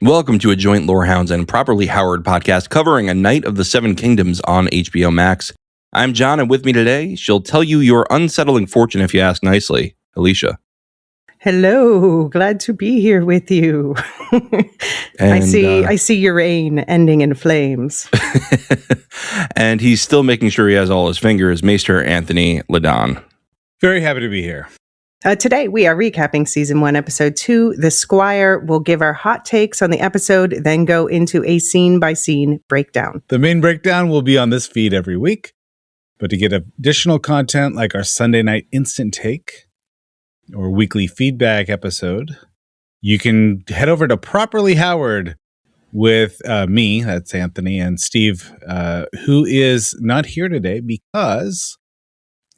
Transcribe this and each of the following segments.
Welcome to a joint Lorehounds and Properly Howard podcast covering A Night of the Seven Kingdoms on HBO Max. I'm John, and with me today, she'll tell you your unsettling fortune if you ask nicely, Alicia. Hello, glad to be here with you. And, I see your reign ending in flames. And he's still making sure he has all his fingers, Maester Anthony Ladon. Very happy to be here. Today, we are recapping Season 1, Episode 2, The Squire. We'll give our hot takes on the episode, then go into a scene-by-scene breakdown. The main breakdown will be on this feed every week, but to get additional content like our Sunday night instant take or weekly feedback episode, you can head over to Properly Howard with me, that's Anthony, and Steve, who is not here today because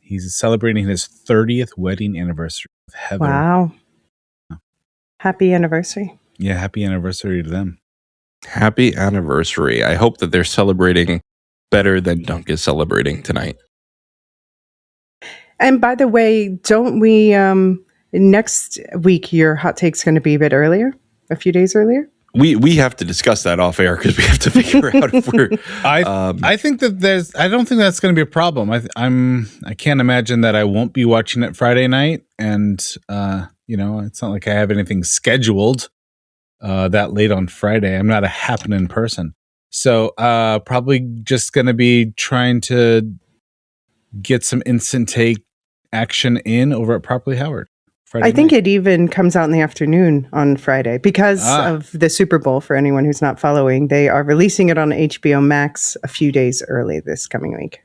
he's celebrating his 30th wedding anniversary with Heather. Wow. Happy anniversary. Yeah, happy anniversary to them. Happy anniversary. I hope that they're celebrating better than Dunk is celebrating tonight. And by the way, don't we, next week, your hot take's going to be a bit earlier, a few days earlier? We have to discuss that off air because we have to figure out if we're. I think that I don't think that's going to be a problem. I can't imagine that I won't be watching it Friday night, and it's not like I have anything scheduled that late on Friday. I'm not a happening person, so probably just going to be trying to get some instant take action in over at Properly Howard. I think it even comes out in the afternoon on Friday because of the Super Bowl. For anyone who's not following, they are releasing it on HBO Max a few days early this coming week.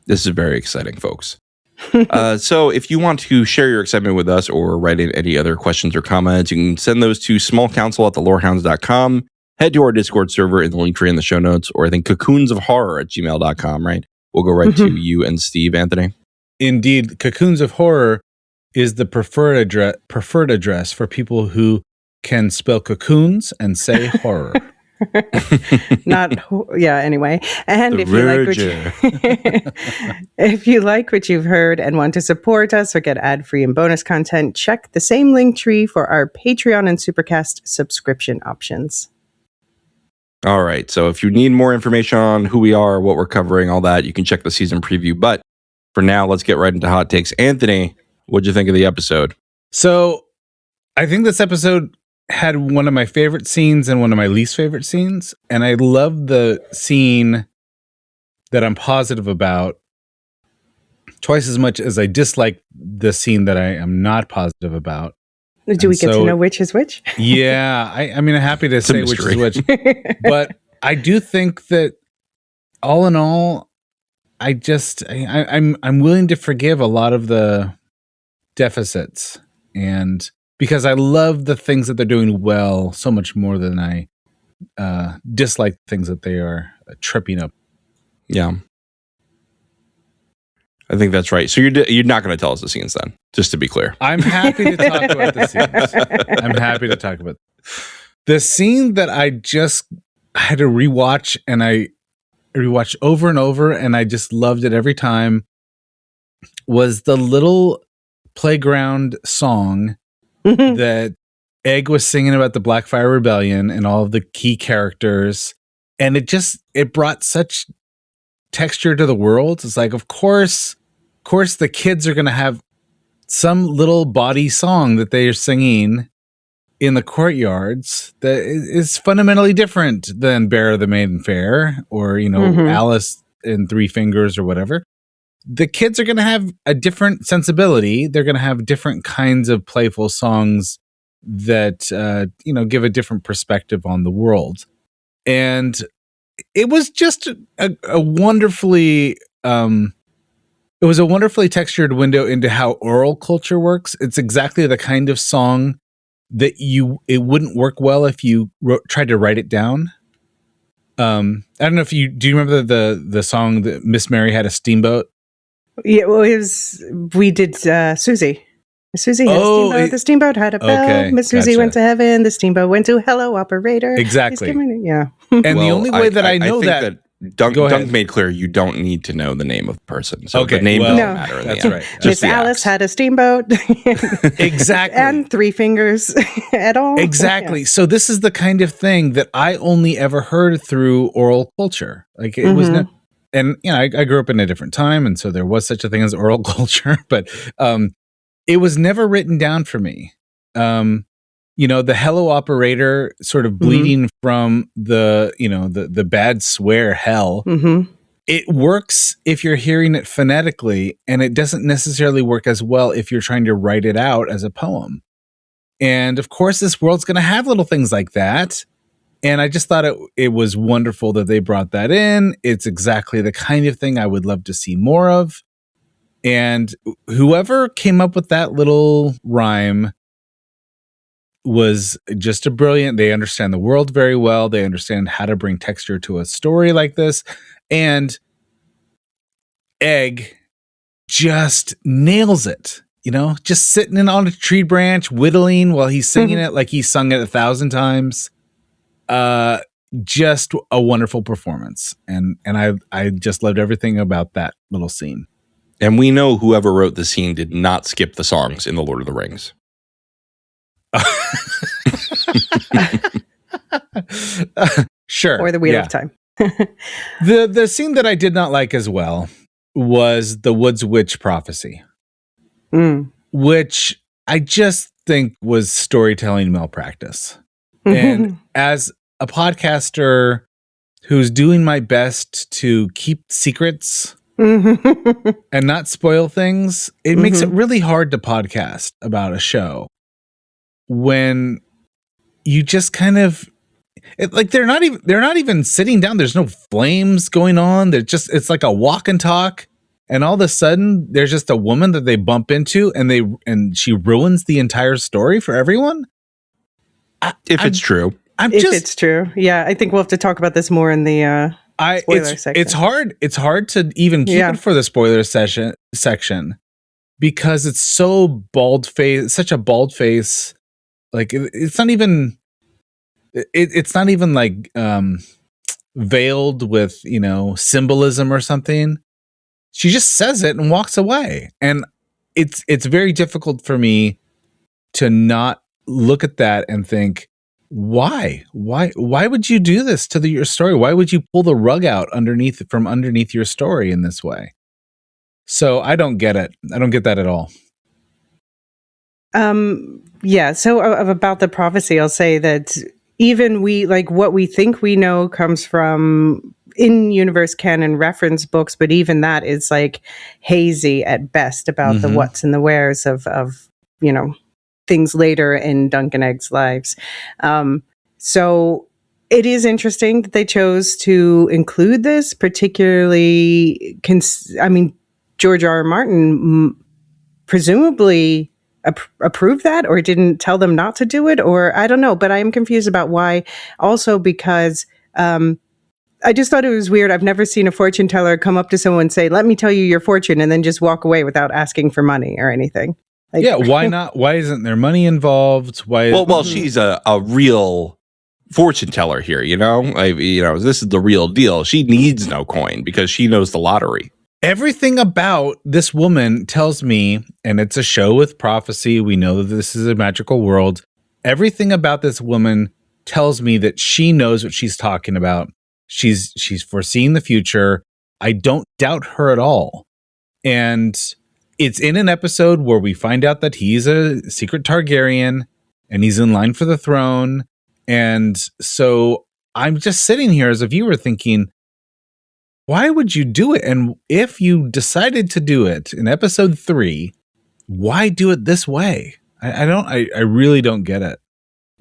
This is very exciting, folks. So if you want to share your excitement with us or write in any other questions or comments, you can send those to smallcouncil@thelorehounds.com. Head to our Discord server in the link tree in the show notes, or I think cocoonsofhorror@gmail.com, right? We'll go right to you and Steve, Anthony. Indeed, Cocoons of Horror is the preferred address for people who can spell cocoons and say horror. Anyway. And if you like what you've heard and want to support us or get ad-free and bonus content, check the same link tree for our Patreon and Supercast subscription options. All right. So if you need more information on who we are, what we're covering, all that, you can check the season preview. But for now, let's get right into hot takes. Anthony, what'd you think of the episode? So I think this episode had one of my favorite scenes and one of my least favorite scenes. And I love the scene that I'm positive about twice as much as I dislike the scene that I am not positive about. Do we get to know which is which? Yeah. I'm happy to say which is which. But I do think that all in all, I'm willing to forgive a lot of the deficits, and because I love the things that they're doing well so much more than I dislike things that they are tripping up. Yeah, I think that's right. So you're not going to tell us the scenes then, just to be clear. I'm happy to talk about the scenes. I'm happy to talk about the scene that I had to rewatch, and I rewatched over and over, and I just loved it every time, was the little playground song that Egg was singing about the Blackfire Rebellion and all of the key characters. And it brought such texture to the world. It's like, of course the kids are going to have some little body song that they are singing in the courtyards that is fundamentally different than Bear of the Maiden Fair or, Alice in Three Fingers or whatever. The kids are going to have a different sensibility. They're going to have different kinds of playful songs that, give a different perspective on the world. And it was just a wonderfully textured window into how oral culture works. It's exactly the kind of song that it wouldn't work well if you tried to write it down. I don't know if do you remember the song that Miss Mary Had a Steamboat? Yeah, well, we did Susie. Susie had a steamboat. The steamboat had a bell. Okay, Miss Susie went to heaven. The steamboat went to hello, operator. Exactly. Yeah. And the only way that I know that Dunk made clear you don't need to know the name of the person. So the name doesn't matter. In that's the end. right. Miss Alice had a steamboat. Exactly. And 3 fingers at all. Exactly. Yeah. So this is the kind of thing that I only ever heard through oral culture. Like it was not, and I grew up in a different time, and so there was such a thing as oral culture, but it was never written down for me. The hello operator sort of bleeding from the bad swear hell. It works if you're hearing it phonetically, and it doesn't necessarily work as well if you're trying to write it out as a poem. And of course, this world's going to have little things like that. And I just thought it was wonderful that they brought that in. It's exactly the kind of thing I would love to see more of. And whoever came up with that little rhyme was just a brilliant. They understand the world very well. They understand how to bring texture to a story like this. And Egg just nails it. Just sitting in on a tree branch, whittling while he's singing it like he's sung it 1,000 times. Just a wonderful performance. And I just loved everything about that little scene. And we know whoever wrote the scene did not skip the songs in The Lord of the Rings. Sure. Or the Wheel of Time. The scene that I did not like as well was the Woods Witch prophecy, which I just think was storytelling malpractice. And as a podcaster who's doing my best to keep secrets and not spoil things, it makes it really hard to podcast about a show when you just kind of they're not even sitting down. There's no flames going on. It's like a walk and talk. And all of a sudden there's just a woman that they bump into and she ruins the entire story for everyone. If it's true. It's true. Yeah. I think we'll have to talk about this more in the spoiler section. It's hard to even keep it for the spoiler section because it's so such a bald face. Like it's not even like veiled with symbolism or something. She just says it and walks away, and it's very difficult for me to not look at that and think, why would you do this to your story? Why would you pull the rug out from underneath your story in this way? So I don't get it. I don't get that at all. Yeah. So about the prophecy, I'll say that even what we think we know comes from in-universe canon reference books, but even that is hazy at best about the whats and the wheres of things later in Dunk and Egg's lives. So it is interesting that they chose to include this, particularly, George R. R. Martin presumably approved that or didn't tell them not to do it, or I don't know, but I am confused about why. Also because I just thought it was weird. I've never seen a fortune teller come up to someone and say, "Let me tell you your fortune," and then just walk away without asking for money or anything. Why not? Why isn't there money involved? Why? Well, she's a real fortune teller here. This is the real deal. She needs no coin because she knows the lottery. Everything about this woman tells me, and it's a show with prophecy. We know that this is a magical world. Everything about this woman tells me that she knows what she's talking about. She's foreseeing the future. I don't doubt her at all. And it's in an episode where we find out that he's a secret Targaryen and he's in line for the throne. And so I'm just sitting here as a viewer thinking, why would you do it? And if you decided to do it in episode 3, why do it this way? I really don't get it.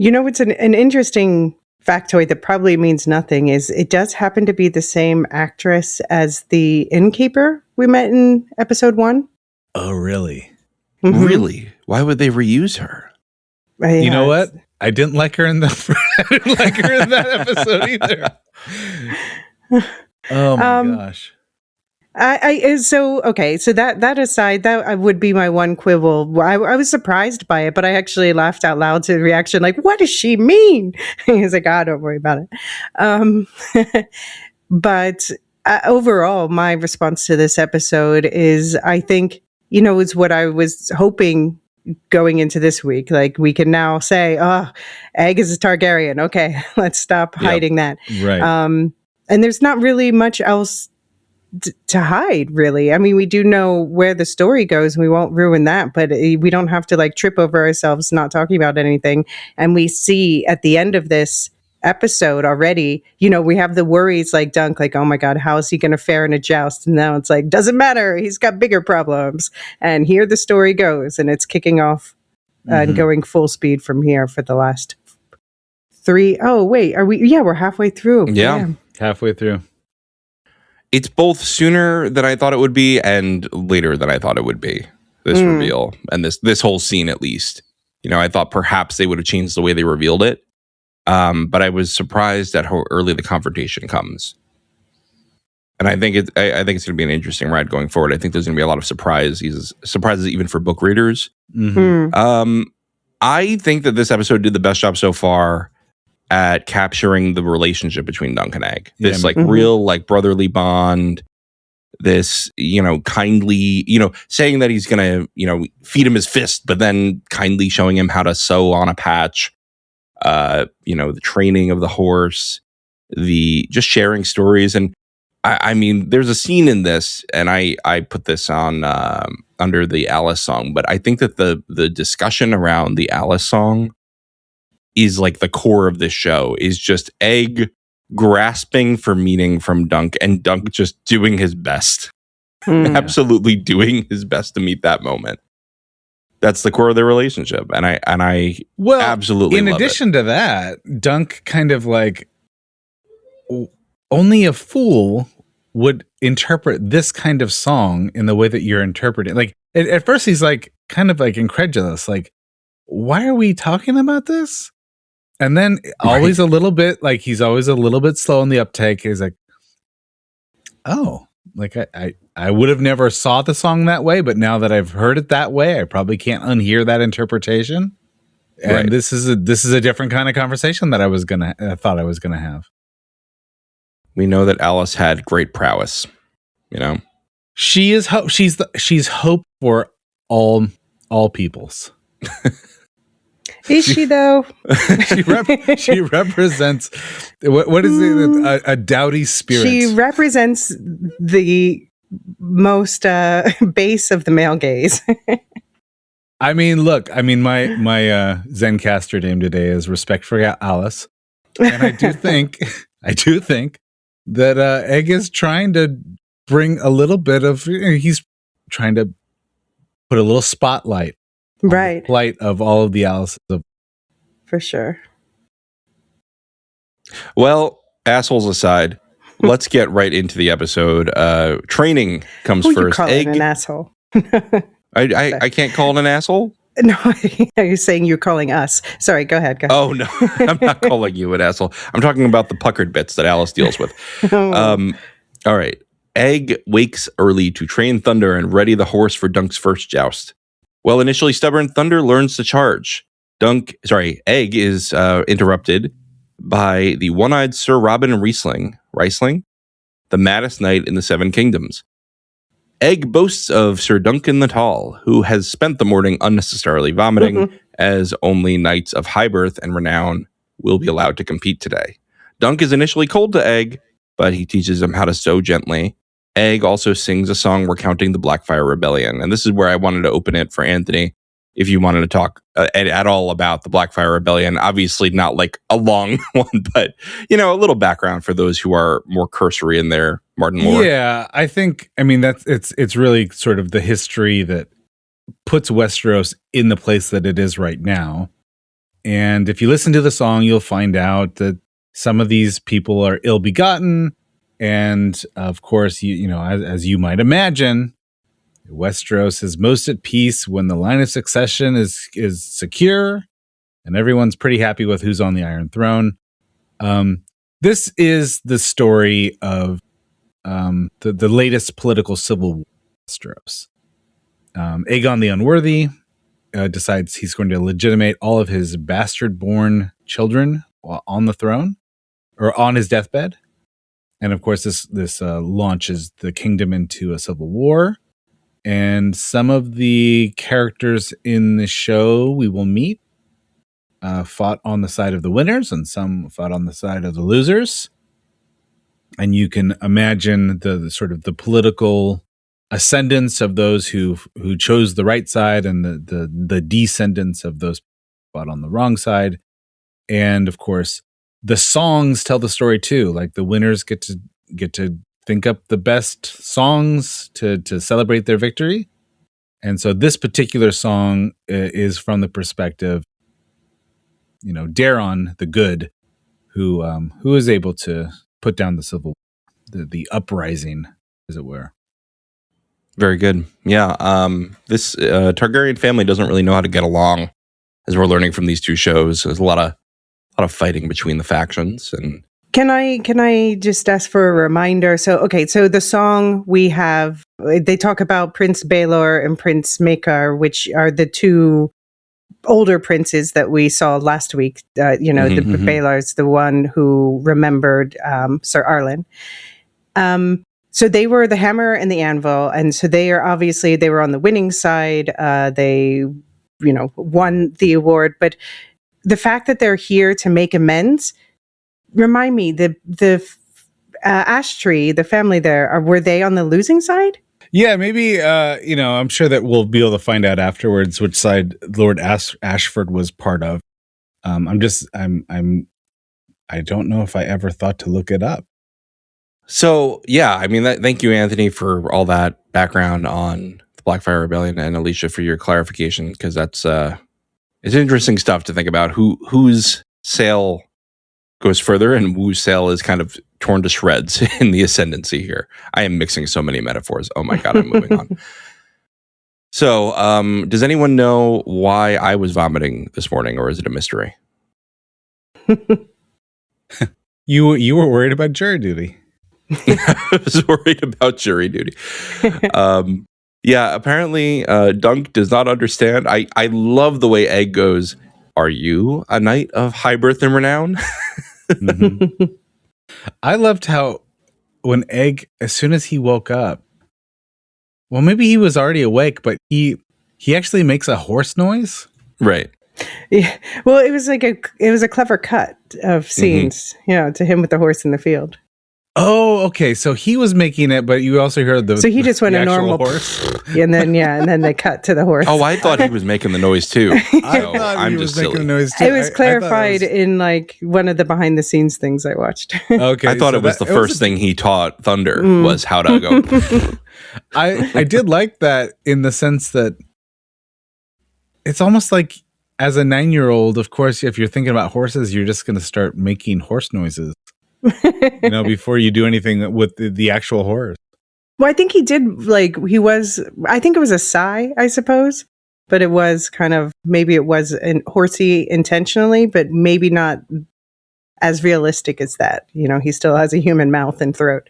It's an interesting factoid that probably means nothing is it does happen to be the same actress as the innkeeper we met in episode 1. Oh, really? Mm-hmm. Really? Why would they reuse her? You know what? I didn't like her in that episode either. Oh my gosh. So that aside, that would be my one quibble. I was surprised by it, but I actually laughed out loud to the reaction, what does she mean? He's like, don't worry about it. But overall, my response to this episode is, I think, is what I was hoping going into this week. Like, we can now say, oh, Egg is a Targaryen. Okay, let's stop hiding that. Right. And there's not really much else to hide, really. I mean, we do know where the story goes. We won't ruin that, but we don't have to like trip over ourselves not talking about anything. And we see at the end of this episode already, we have the worries like Dunk, like, oh my God, how is he going to fare in a joust? And now it's like, doesn't matter. He's got bigger problems. And here the story goes, and it's kicking off and going full speed from here for the last 3. Oh, wait, are we? Yeah, we're halfway through. Yeah. Halfway through. It's both sooner than I thought it would be and later than I thought it would be. This reveal and this whole scene, at least. I thought perhaps they would have changed the way they revealed it. But I was surprised at how early the confrontation comes. And I think it's going to be an interesting ride going forward. I think there's going to be a lot of surprises even for book readers. I think that this episode did the best job so far at capturing the relationship between Dunk and Egg. This real like brotherly bond, this, kindly, saying that he's going to, feed him his fist, but then kindly showing him how to sew on a patch, the training of the horse, the just sharing stories. And I mean, there's a scene in this, and I put this on under the Alice song, but I think that the discussion around the Alice song is like the core of this show, is just Egg grasping for meaning from Dunk, and Dunk just doing his best. Absolutely doing his best to meet that moment. That's the core of their relationship. And I absolutely love it. In addition to that, Dunk kind of like, only a fool would interpret this kind of song in the way that you're interpreting. Like at first he's like kind of like incredulous, like, why are we talking about this? And then always a little bit, like he's always a little bit slow in the uptake. He's like, oh, like I would have never saw the song that way, but now that I've heard it that way, I probably can't unhear that interpretation. And this is a different kind of conversation that I thought I was gonna have. We know that Alice had great prowess. She is hope. She's hope for all peoples. Is she though? she represents what is it? A doughty spirit. She represents the most base of the male gaze. I mean, look. I mean, my Zencaster name today is Respect for Alice, and I do think that Egg is trying to bring a little bit of. He's trying to put a little spotlight. Right. Plight of all of the Alices. For sure. Well, assholes aside, let's get right into the episode. Training comes Who first. You call an asshole? I can't call it an asshole? No, you're saying you're calling us. Sorry, go ahead. Oh, no, I'm not calling you an asshole. I'm talking about the puckered bits that Alice deals with. All right. Egg wakes early to train Thunder and ready the horse for Dunk's first joust. While initially stubborn, Thunder learns to charge. Egg is interrupted by the one-eyed Sir Robin Riesling, the maddest knight in the Seven Kingdoms. Egg boasts of Sir Duncan the Tall, who has spent the morning unnecessarily vomiting, as only knights of high birth and renown will be allowed to compete today. Dunk is initially cold to Egg, but he teaches him how to sew gently. Egg also sings a song recounting the Blackfire Rebellion. And this is where I wanted to open it for Anthony. If you wanted to talk at all about the Blackfire Rebellion, obviously not like a long one, but, a little background for those who are more cursory in their Martin lore. Yeah, it's really sort of the history that puts Westeros in the place that it is right now. And if you listen to the song, you'll find out that some of these people are ill-begotten. And of course, as you might imagine, Westeros is most at peace when the line of succession is secure, and everyone's pretty happy with who's on the Iron Throne. This is the story of the latest political civil war in Westeros. Aegon the Unworthy decides he's going to legitimate all of his bastard-born children on the throne, or on his deathbed. And of course, this launches the kingdom into a civil war. And some of the characters in the show we will meet fought on the side of the winners, and some fought on the side of the losers. And you can imagine the sort of the political ascendants of those who chose the right side, and the descendants of those who fought on the wrong side. And of course, the songs tell the story too. Like the winners get to think up the best songs to celebrate their victory. And so this particular song is from the perspective, Daron the Good, who is able to put down the civil, the uprising, as it were. Very good. Yeah. This Targaryen family doesn't really know how to get along, as we're learning from these two shows. There's a lot of fighting between the factions. And Can I just ask for a reminder? So the song we have, they talk about Prince Baelor and Prince Maekar, which are the two older princes that we saw last week. The Baelor's the one who remembered Sir Arlen. So they were the hammer and the anvil, and so they were on the winning side. They, won the award, but the fact that they're here to make amends. Remind me, the ash tree, the family there, were they on the losing side? Yeah, maybe. I'm sure that we'll be able to find out afterwards which side Lord Ashford was part of. I don't know if I ever thought to look it up. so, yeah, I mean, thank you, Anthony, for all that background on the Blackfire Rebellion, and Alicia for your clarification, because that's it's interesting stuff to think about. Whose sail goes further and whose sail is kind of torn to shreds in the ascendancy here. I am mixing so many metaphors. Oh my God, I'm moving on. So, does anyone know why I was vomiting this morning, or is it a mystery? You were worried about jury duty. I was worried about jury duty. Yeah, apparently Dunk does not understand. I love the way Egg goes, "Are you a knight of high birth and renown?" Mm-hmm. I loved how when Egg, as soon as he woke up, well, maybe he was already awake, but he actually makes a horse noise. Right. Yeah. Well, it was a clever cut of scenes, to him with the horse in the field. Oh, okay. So he was making it, but you also heard So he just went a normal horse, and then they cut to the horse. Oh, I thought he was making the noise too. I thought he was making the noise too. It was clarified in one of the behind the scenes things I watched. Okay, I thought it was the first thing he taught Thunder was how to go. I did like that in the sense that it's almost like, as a 9-year-old, of course, if you're thinking about horses, you're just going to start making horse noises. Before you do anything with the actual horse. Well, I think he did, I think it was a sigh, I suppose, but it was kind of, maybe it was horsey intentionally, but maybe not as realistic as that. He still has a human mouth and throat.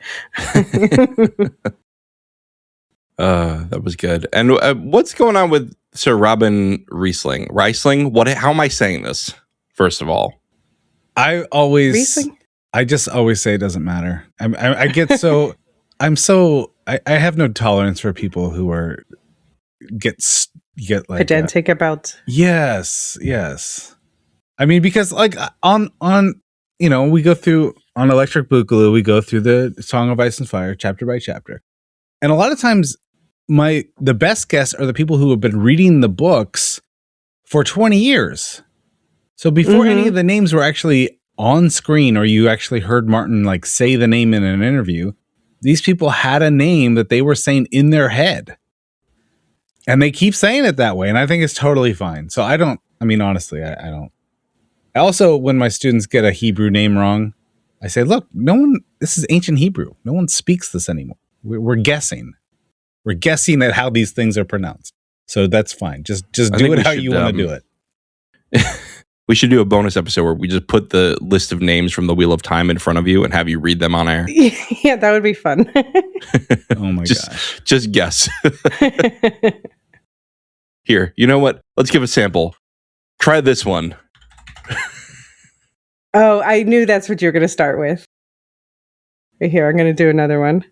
That was good. And what's going on with Sir Robin Riesling? How am I saying this, first of all? Riesling? I just always say it doesn't matter. I get so I have no tolerance for people who get like pedantic about. Yes. I mean, because on we go through on Electric Boogaloo, we go through the Song of Ice and Fire chapter by chapter, and a lot of times the best guests are the people who have been reading the books for 20 years. So before any of the names were actually on screen, or you actually heard Martin say the name in an interview, these people had a name that they were saying in their head, and they keep saying it that way, and I think it's totally fine. So honestly, I don't. Also, when my students get a Hebrew name wrong, I say, look, this is ancient Hebrew. No one speaks this anymore. We're guessing. We're guessing at how these things are pronounced. So that's fine. Just do it how you want to do it. We should do a bonus episode where we just put the list of names from the Wheel of Time in front of you and have you read them on air. Yeah, that would be fun. Oh my gosh. Just guess. Here, you know what? Let's give a sample. Try this one. Oh, I knew that's what you were going to start with. Here, I'm going to do another one.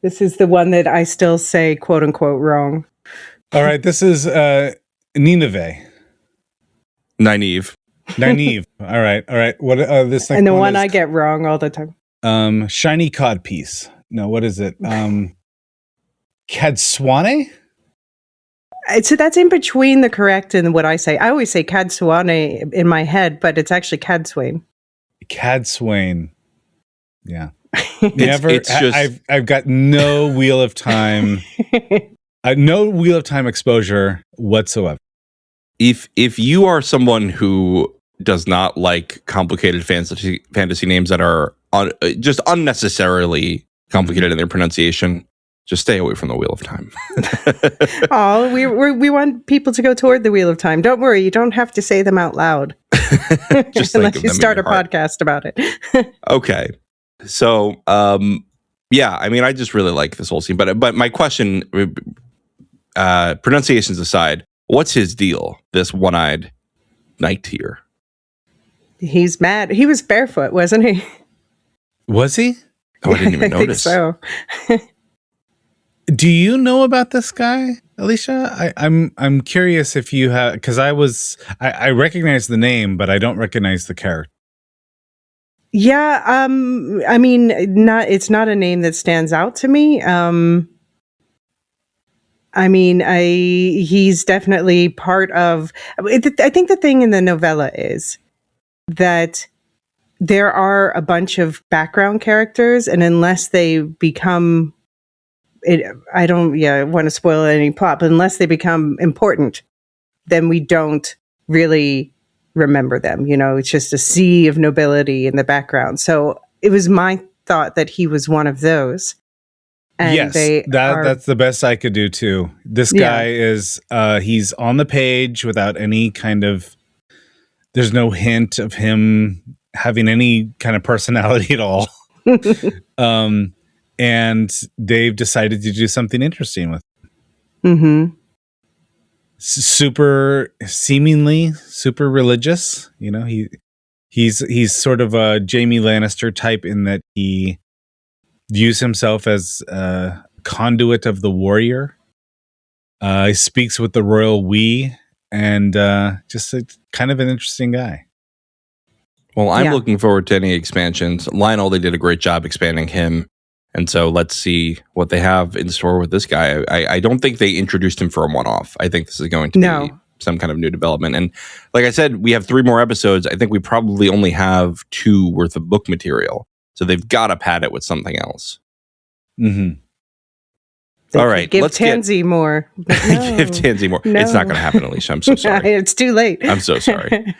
This is the one that I still say, quote unquote, wrong. All right, this is Nineveh. Nynaeve. Nynaeve. All right. What this next And the one is, I get wrong all the time. shiny codpiece. No, what is it? Cadswane? So that's in between the correct and what I say. I always say Cadswane in my head, but it's actually Cadswain. Cadswain. Yeah. It's just I've got no Wheel of Time, no Wheel of Time exposure whatsoever. if you are someone who does not like complicated fantasy names that are just unnecessarily complicated in their pronunciation, just stay away from the Wheel of Time. Oh, we want people to go toward the Wheel of Time. Don't worry, you don't have to say them out loud. Just think unless of you them start in a your heart. podcast about it. Okay. So, yeah, I mean, I just really like this whole scene. But my question, pronunciations aside, what's his deal? This one-eyed knight here. He's mad. He was barefoot, wasn't he? Was he? Oh, I didn't even I think notice. so. Do you know about this guy, Alicia? I'm curious if you have, because I recognize the name, but I don't recognize the character. Yeah, I mean, it's not a name that stands out to me. I mean, he's definitely part of. I think the thing in the novella is that there are a bunch of background characters, and unless they become, I don't want to spoil any plot, but unless they become important, then we don't really remember them. You know, it's just a sea of nobility in the background. So it was my thought that he was one of those. And yes, that's the best I could do too. This guy is he's on the page without any kind of. There's no hint of him having any kind of personality at all. And they've decided to do something interesting with him. Mm-hmm. Seemingly super religious. You know, he's sort of a Jaime Lannister type in that he views himself as a conduit of the warrior. He speaks with the royal we, and just a kind of an interesting guy. Well, I'm looking forward to any expansions. Lionel, they did a great job expanding him. And so let's see what they have in store with this guy. I don't think they introduced him for a one-off. I think this is going to be some kind of new development. And like I said, we have 3 more episodes. I think we probably only have 2 worth of book material. So they've got to pad it with something else. Mm-hmm. All right. Give Tansy more. Give Tansy more. No. It's not going to happen, Alicia. I'm so sorry. It's too late. I'm so sorry.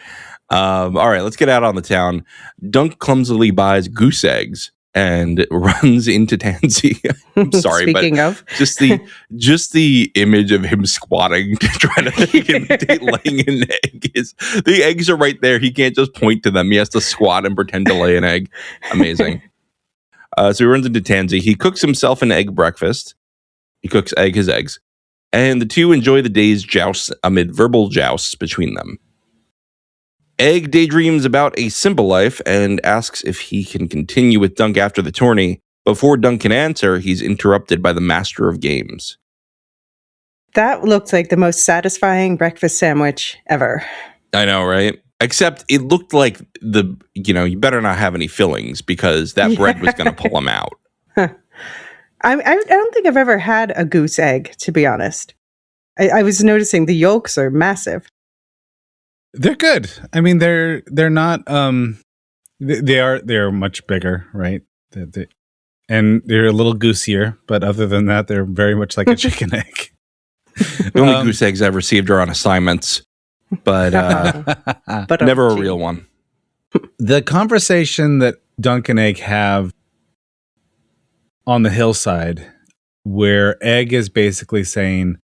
All right. Let's get out on the town. Dunk clumsily buys goose eggs and runs into Tansy. I'm sorry, Speaking of, just the image of him squatting to try to imitate laying an egg is the eggs are right there. He can't just point to them. He has to squat and pretend to lay an egg. Amazing. So he runs into Tansy. He cooks himself an egg breakfast. He cooks his eggs, and the two enjoy the day's jousts amid verbal jousts between them. Egg daydreams about a simple life and asks if he can continue with Dunk after the tourney. Before Dunk can answer, he's interrupted by the master of games. That looked like the most satisfying breakfast sandwich ever. I know, right? Except it looked like you better not have any fillings because that bread was going to pull him out. Huh. I don't think I've ever had a goose egg, to be honest. I was noticing the yolks are massive. They're good. I mean, they're not. They're much bigger, right? And they're a little goosier, but other than that, they're very much like a chicken egg. The only goose eggs I've received are on assignments, but never a real one. The conversation that Dunk and Egg have on the hillside, where Egg is basically saying,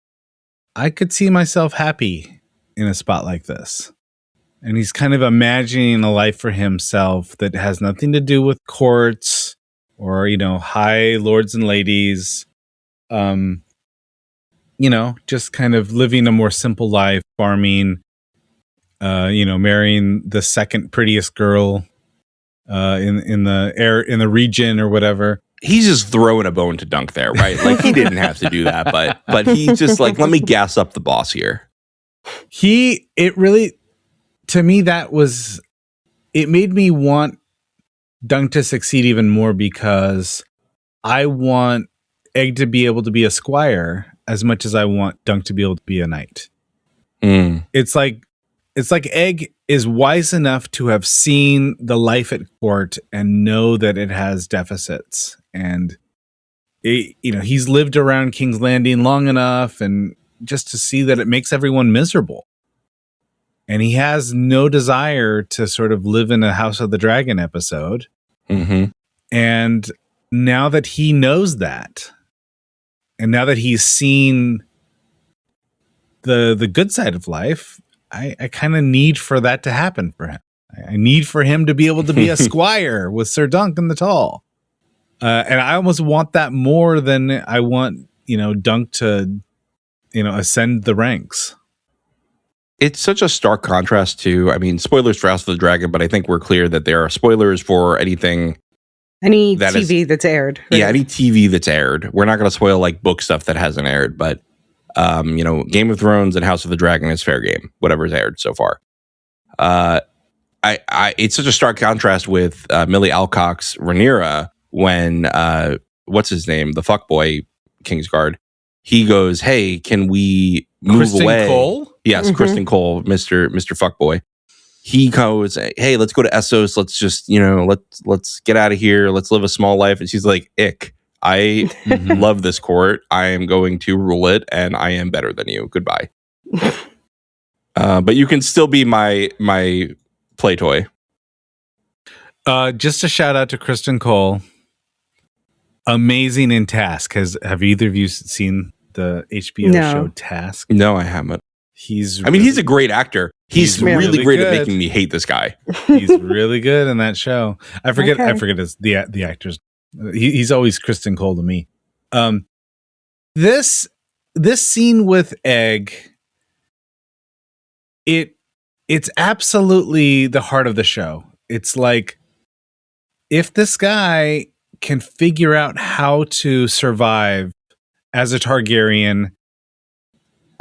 "I could see myself happy in a spot like this." And he's kind of imagining a life for himself that has nothing to do with courts or, high lords and ladies. Just kind of living a more simple life, farming, marrying the second prettiest girl in the air, in the region or whatever. He's just throwing a bone to Dunk there, right? Like, he didn't have to do that, but he's just like, let me gas up the boss here. It really, to me, it made me want Dunk to succeed even more, because I want Egg to be able to be a squire as much as I want Dunk to be able to be a knight. It's like Egg is wise enough to have seen the life at court and know that it has deficits, and he's lived around King's Landing long enough, and just to see that it makes everyone miserable, and he has no desire to sort of live in a House of the Dragon episode. And now that he knows that, and now that he's seen the good side of life, I kind of need for that to happen for him. I need for him to be able to be a squire with Sir Dunk and the Tall. And I almost want that more than I want, Dunk to, ascend the ranks. It's such a stark contrast to, spoilers for House of the Dragon, but I think we're clear that there are spoilers for any TV that's aired. Right? Yeah, any TV that's aired. We're not going to spoil like book stuff that hasn't aired, but Game of Thrones and House of the Dragon is fair game, whatever's aired so far. It's such a stark contrast with Millie Alcock's Rhaenyra when what's his name, the fuckboy Kingsguard, he goes, "Hey, can we move Kristen away?" Cole? Yes, Kristen Cole, Mr. Fuckboy. He goes, "Hey, let's go to Essos. Let's just, let's get out of here. Let's live a small life." And she's like, "Ick. I love this court. I am going to rule it, and I am better than you. Goodbye." But you can still be my play toy. Just a shout out to Kristen Cole. Amazing in Task. Have either of you seen the HBO show Task? No, I haven't. He's a great actor. He's really great at making me hate this guy. He's really good in that show. I forget the actor's. He's always Kristen Cole to me. This scene with Egg, it's absolutely the heart of the show. It's like, if this guy can figure out how to survive as a Targaryen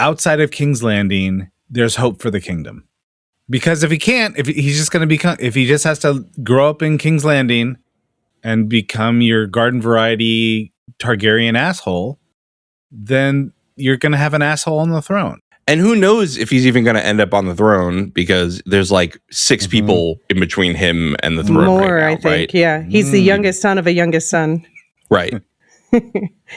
outside of King's Landing, there's hope for the kingdom. Because if he can't, if he just has to grow up in King's Landing and become your garden variety Targaryen asshole, then you're going to have an asshole on the throne. And who knows if he's even going to end up on the throne, because there's like 6 people in between him and the throne. More, right now, I think. Right? Yeah. He's the youngest son of a youngest son. Right.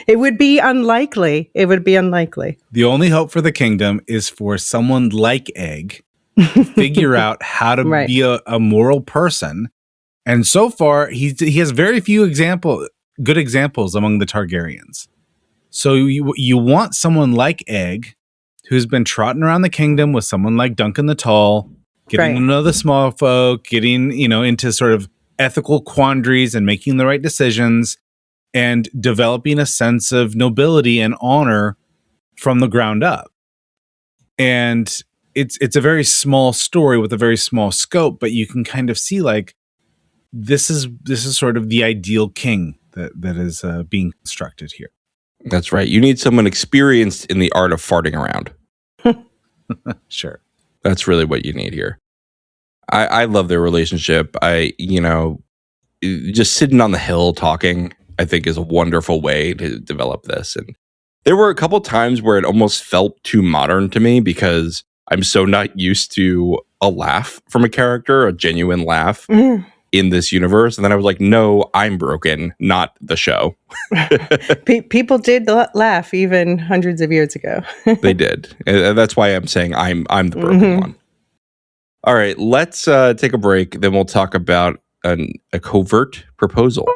It would be unlikely. The only hope for the kingdom is for someone like Egg to figure out how to be a moral person. And so far, he has very few good examples among the Targaryens. So you want someone like Egg, who's been trotting around the kingdom with someone like Duncan the Tall, getting to know the small folk, getting into sort of ethical quandaries and making the right decisions, and developing a sense of nobility and honor from the ground up. And it's a very small story with a very small scope, but you can kind of see like this is sort of the ideal king that is being constructed here. That's right. You need someone experienced in the art of farting around. Sure. That's really what you need here. I love their relationship. Just sitting on the hill talking, I think, is a wonderful way to develop this. And there were a couple times where it almost felt too modern to me, because I'm so not used to a laugh from a character, a genuine laugh in this universe. And then I was like, no, I'm broken, not the show. People did laugh even hundreds of years ago. They did. And that's why I'm saying I'm the broken one. All right, let's take a break. Then we'll talk about a covert proposal.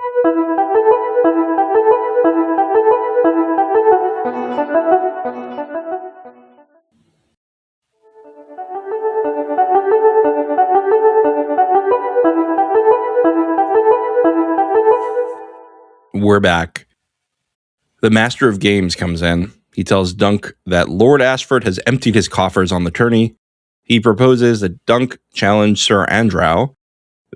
We're back. The Master of Games comes in. He tells Dunk that Lord Ashford has emptied his coffers on the tourney. He proposes that Dunk challenge Sir Andrew,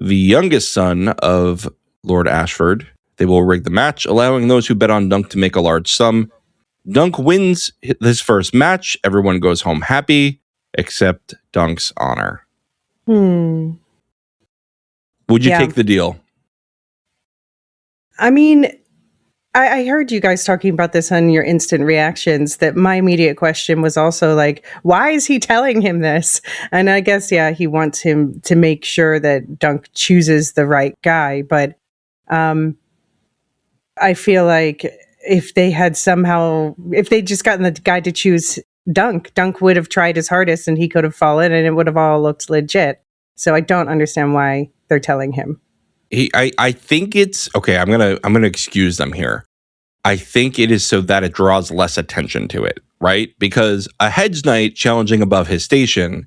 the youngest son of Lord Ashford. They will rig the match, allowing those who bet on Dunk to make a large sum. Dunk wins his first match. Everyone goes home happy, except Dunk's honor. Would you take the deal? I mean, I heard you guys talking about this on your instant reactions, that my immediate question was also like, why is he telling him this? And I guess, yeah, he wants him to make sure that Dunk chooses the right guy. But I feel like if they just gotten the guy to choose Dunk would have tried his hardest and he could have fallen and it would have all looked legit. So I don't understand why they're telling him. I think it's okay. I'm gonna excuse them here. I think it is so that it draws less attention to it, right? Because a heads knight challenging above his station,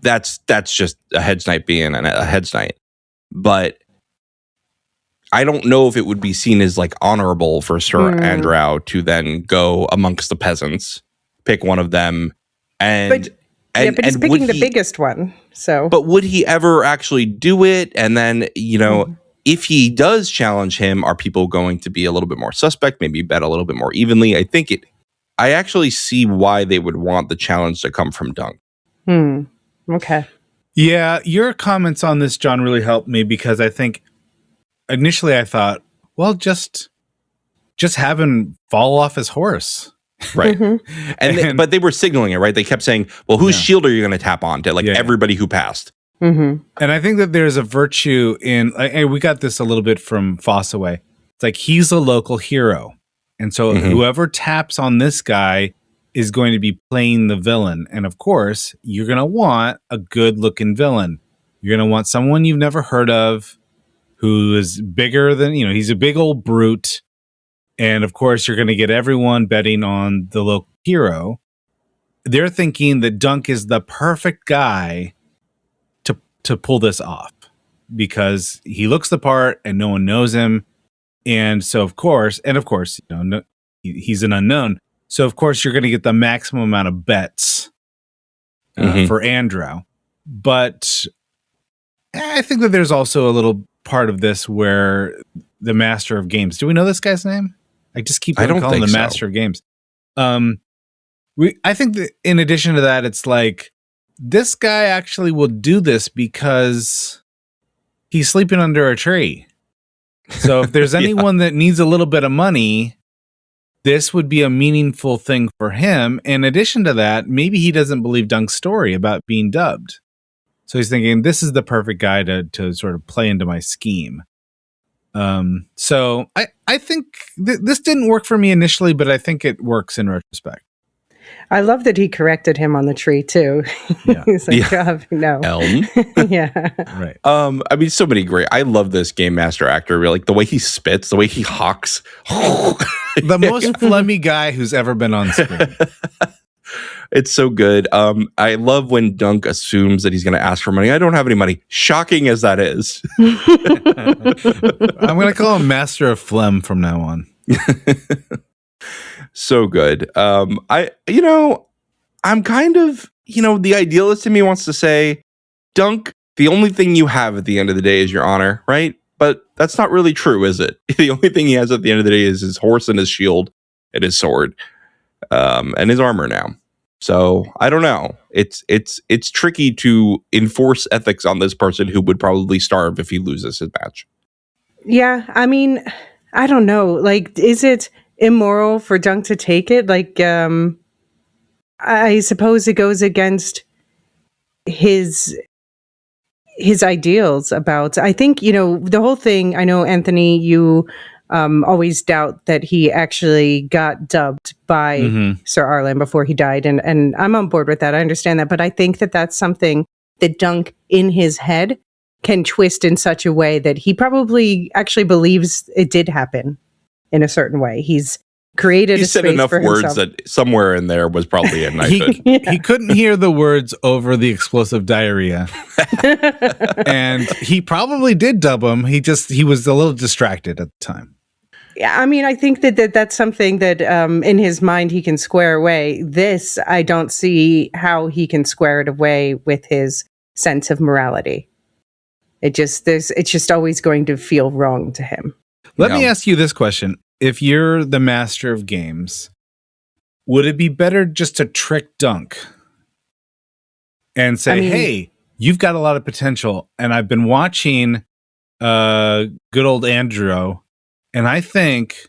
that's just a heads knight being a heads knight. But I don't know if it would be seen as like honorable for Sir Andrew to then go amongst the peasants, pick one of them, but he's picking the biggest one. So, but would he ever actually do it? And then if he does challenge him, are people going to be a little bit more suspect? Maybe bet a little bit more evenly. I actually see why they would want the challenge to come from Dunk. Okay. Yeah, your comments on this, John, really helped me because I think initially I thought, well, just have him fall off his horse. Right. But they were signaling it, right? They kept saying, well, whose shield are you going to tap on to? Everybody who passed. And I think that there's a virtue in, we got this a little bit from Fossaway. It's like, he's a local hero. And so whoever taps on this guy is going to be playing the villain. And of course, you're going to want a good looking villain. You're going to want someone you've never heard of, who is bigger than, he's a big old brute. And of course, you're going to get everyone betting on the local hero. They're thinking that Dunk is the perfect guy to pull this off because he looks the part and no one knows him. And so, of course, he's an unknown. So, of course, you're going to get the maximum amount of bets for Andrew. But I think that there's also a little part of this where the Master of Games. Do we know this guy's name? I just keep calling him the Master of Games. I think that in addition to that, it's like this guy actually will do this because he's sleeping under a tree. So if there's anyone that needs a little bit of money, this would be a meaningful thing for him. In addition to that, maybe he doesn't believe Dunk's story about being dubbed. So he's thinking, this is the perfect guy to sort of play into my scheme. So I think this didn't work for me initially, but I think it works in retrospect. I love that he corrected him on the tree too. Yeah. He's like, no. Elm. Yeah. Right. I mean, so many great. I love this Game Master actor. Really, like the way he spits, the way he hawks. The most phlegmy guy who's ever been on screen. It's so good. I love when Dunk assumes that he's going to ask for money. I don't have any money. Shocking as that is. I'm going to call him Master of Phlegm from now on. So good. I'm kind of, the idealist in me wants to say, Dunk, the only thing you have at the end of the day is your honor, right? But that's not really true, is it? The only thing he has at the end of the day is his horse and his shield and his sword, and his armor now. So I don't know. It's tricky to enforce ethics on this person who would probably starve if he loses his match. Yeah, I mean, I don't know. Like, is it immoral for Dunk to take it? Like, I suppose it goes against his ideals about, I think, the whole thing. I know, Anthony, you always doubt that he actually got dubbed by Sir Arlen before he died. And I'm on board with that. I understand that. But I think that that's something that Dunk in his head can twist in such a way that he probably actually believes it did happen in a certain way. He's created a space for himself. He said enough words that somewhere in there was probably a knighthood. He couldn't hear the words over the explosive diarrhea. And he probably did dub him. He was a little distracted at the time. Yeah, I mean, I think that's something that in his mind he can square away. This, I don't see how he can square it away with his sense of morality. It's just always going to feel wrong to him. Let me ask you this question. If you're the master of games, would it be better just to trick Dunk and say, hey, you've got a lot of potential, and I've been watching good old Andrew, and I think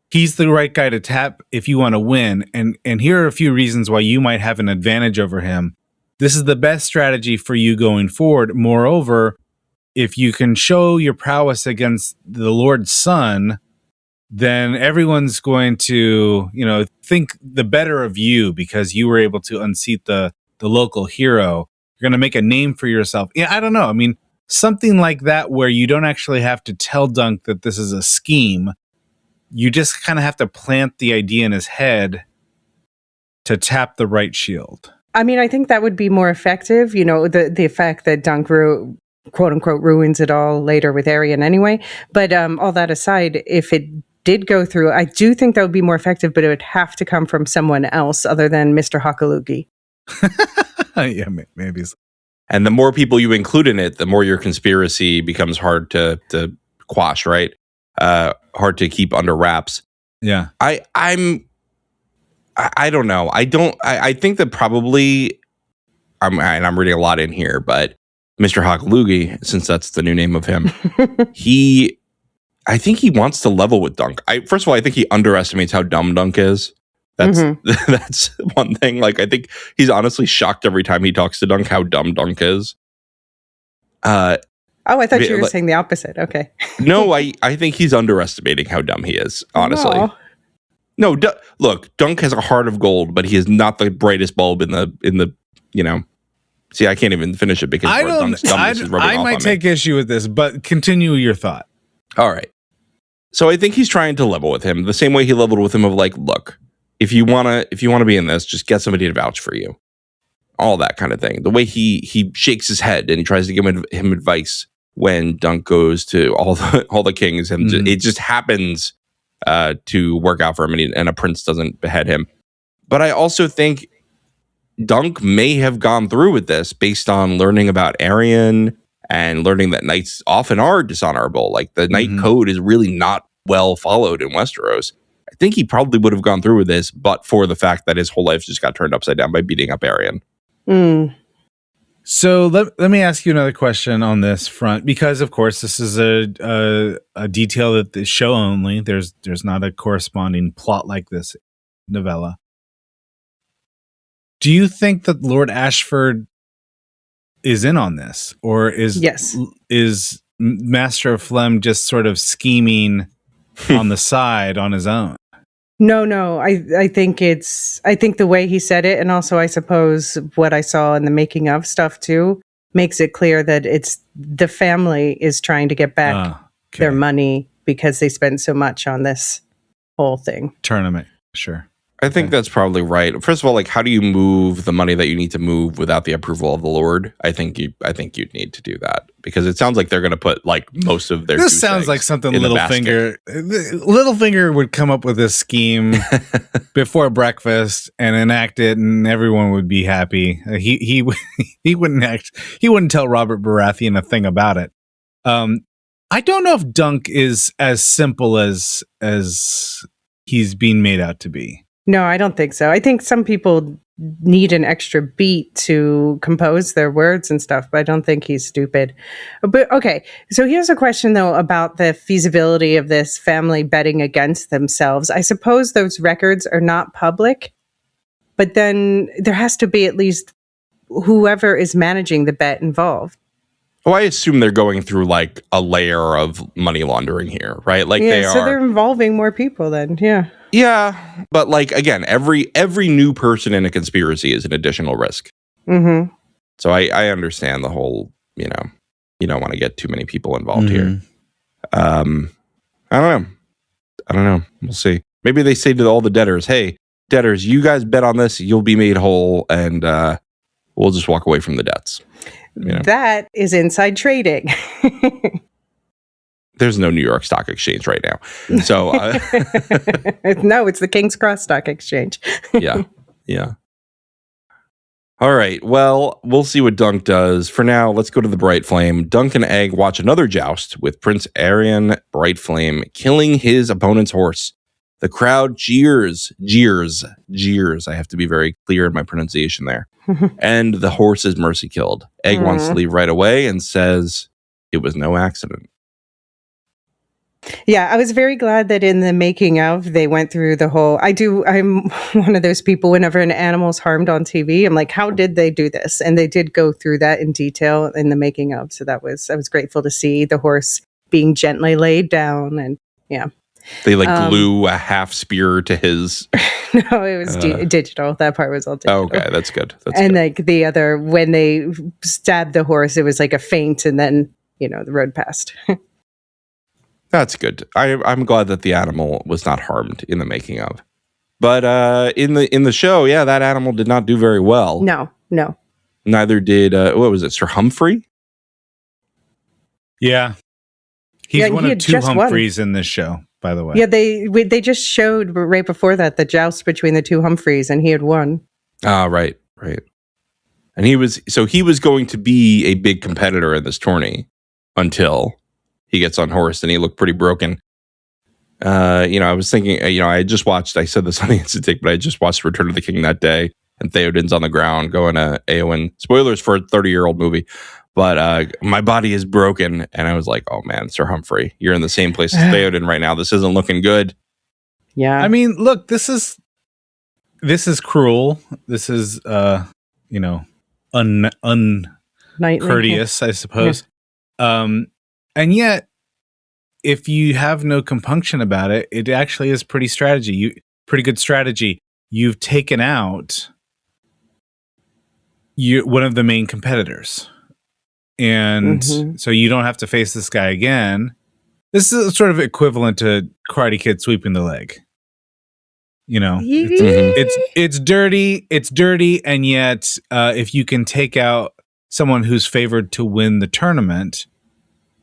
he's the right guy to tap if you want to win, and here are a few reasons why you might have an advantage over him. This is the best strategy for you going forward. Moreover, if you can show your prowess against the Lord's Son, then everyone's going to, think the better of you because you were able to unseat the local hero. You're going to make a name for yourself. Yeah, I don't know. I mean, something like that where you don't actually have to tell Dunk that this is a scheme. You just kind of have to plant the idea in his head to tap the right shield. I mean, I think that would be more effective. The effect that Dunk quote unquote ruins it all later with Arian anyway. But all that aside, if it did go through, I do think that would be more effective, but it would have to come from someone else other than Mr. Hakalugi. Yeah, maybe. And the more people you include in it, the more your conspiracy becomes hard to quash, right? Hard to keep under wraps. Yeah. I don't know. I think that probably I'm reading a lot in here, but Mr. Hakalugi, since that's the new name of him, I think he wants to level with Dunk. First of all, I think he underestimates how dumb Dunk is. That's one thing. Like, I think he's honestly shocked every time he talks to Dunk how dumb Dunk is. I thought you were saying the opposite. Okay. No, I think he's underestimating how dumb he is, honestly. Aww. No, look, Dunk has a heart of gold, but he is not the brightest bulb in the See, I can't even finish it because Dunk's dumbness is rubbing off on me. I might take issue with this, but continue your thought. All right. So I think he's trying to level with him the same way he leveled with him of like, look, if you wanna be in this, just get somebody to vouch for you. All that kind of thing. The way he shakes his head and he tries to give him advice when Dunk goes to all the kings, and it just happens to work out for him, and a prince doesn't behead him. But I also think Dunk may have gone through with this based on learning about Arian and learning that knights often are dishonorable. Like, the knight code is really not well followed in Westeros. I think he probably would have gone through with this, but for the fact that his whole life just got turned upside down by beating up Arian. So let me ask you another question on this front, because of course this is a detail that the show only. There's not a corresponding plot like this novella. Do you think that Lord Ashford is in on this, or is Master of Phlegm just sort of scheming on the side on his own? No. I think the way he said it, and also I suppose what I saw in the making of stuff too, makes it clear that it's the family is trying to get back their money because they spent so much on this whole thing. Tournament, sure. I think that's probably right. First of all, like, how do you move the money that you need to move without the approval of the Lord? I think you'd need to do that, because it sounds like they're going to put like most of their. This sounds like something Littlefinger would come up with this scheme before breakfast and enact it, and everyone would be happy. He wouldn't tell Robert Baratheon a thing about it. I don't know if Dunk is as simple as he's being made out to be. No, I don't think so. I think some people need an extra beat to compose their words and stuff, but I don't think he's stupid. But okay, so here's a question though about the feasibility of this family betting against themselves. I suppose those records are not public, but then there has to be at least whoever is managing the bet involved. Well, I assume they're going through like a layer of money laundering here, right? Like so they're involving more people then, yeah. Yeah, but like, again, every new person in a conspiracy is an additional risk. Mm-hmm. So I understand the whole, you don't want to get too many people involved here. I don't know. We'll see. Maybe they say to all the debtors, hey, debtors, you guys bet on this, you'll be made whole, and we'll just walk away from the debts. That is inside trading. There's no New York Stock Exchange right now. So no, it's the King's Cross Stock Exchange. Yeah. All right. Well, we'll see what Dunk does. For now, let's go to the Bright Flame. Dunk and Egg watch another joust with Prince Arian Bright Flame killing his opponent's horse. The crowd jeers. I have to be very clear in my pronunciation there. And the horse is mercy killed. Egg wants to leave right away and says it was no accident. Yeah, I was very glad that in the making of, they went through the whole, I'm one of those people, whenever an animal's harmed on TV, I'm like, how did they do this? And they did go through that in detail in the making of. So I was grateful to see the horse being gently laid down. And yeah. They glue a half spear to his. No, it was digital. That part was all digital. Okay, that's good. Like the other, when they stabbed the horse, it was like a feint and then, the road passed. That's good. I'm glad that the animal was not harmed in the making of. But in the show, yeah, that animal did not do very well. No. Neither did what was it, Sir Humphrey? Yeah, he's one of two Humphreys in this show, by the way. Yeah, they just showed right before that the joust between the two Humphreys, and he had won. Ah, right. And he was going to be a big competitor in this tourney until he gets on horse, and he looked pretty broken. I was thinking, I said this on the Instant Take, but I just watched Return of the King that day, and Theoden's on the ground going to Eowyn. Spoilers for a 30-year-old movie, but my body is broken, and I was like, oh man, Sir Humphrey, you're in the same place as Theoden right now. This isn't looking good. Yeah. I mean, look, this is cruel. This is, uncourteous, I suppose. Yeah. And yet, if you have no compunction about it, it actually is pretty good strategy. You've taken out one of the main competitors. And so you don't have to face this guy again. This is sort of equivalent to Karate Kid sweeping the leg. It's dirty, and yet if you can take out someone who's favored to win the tournament,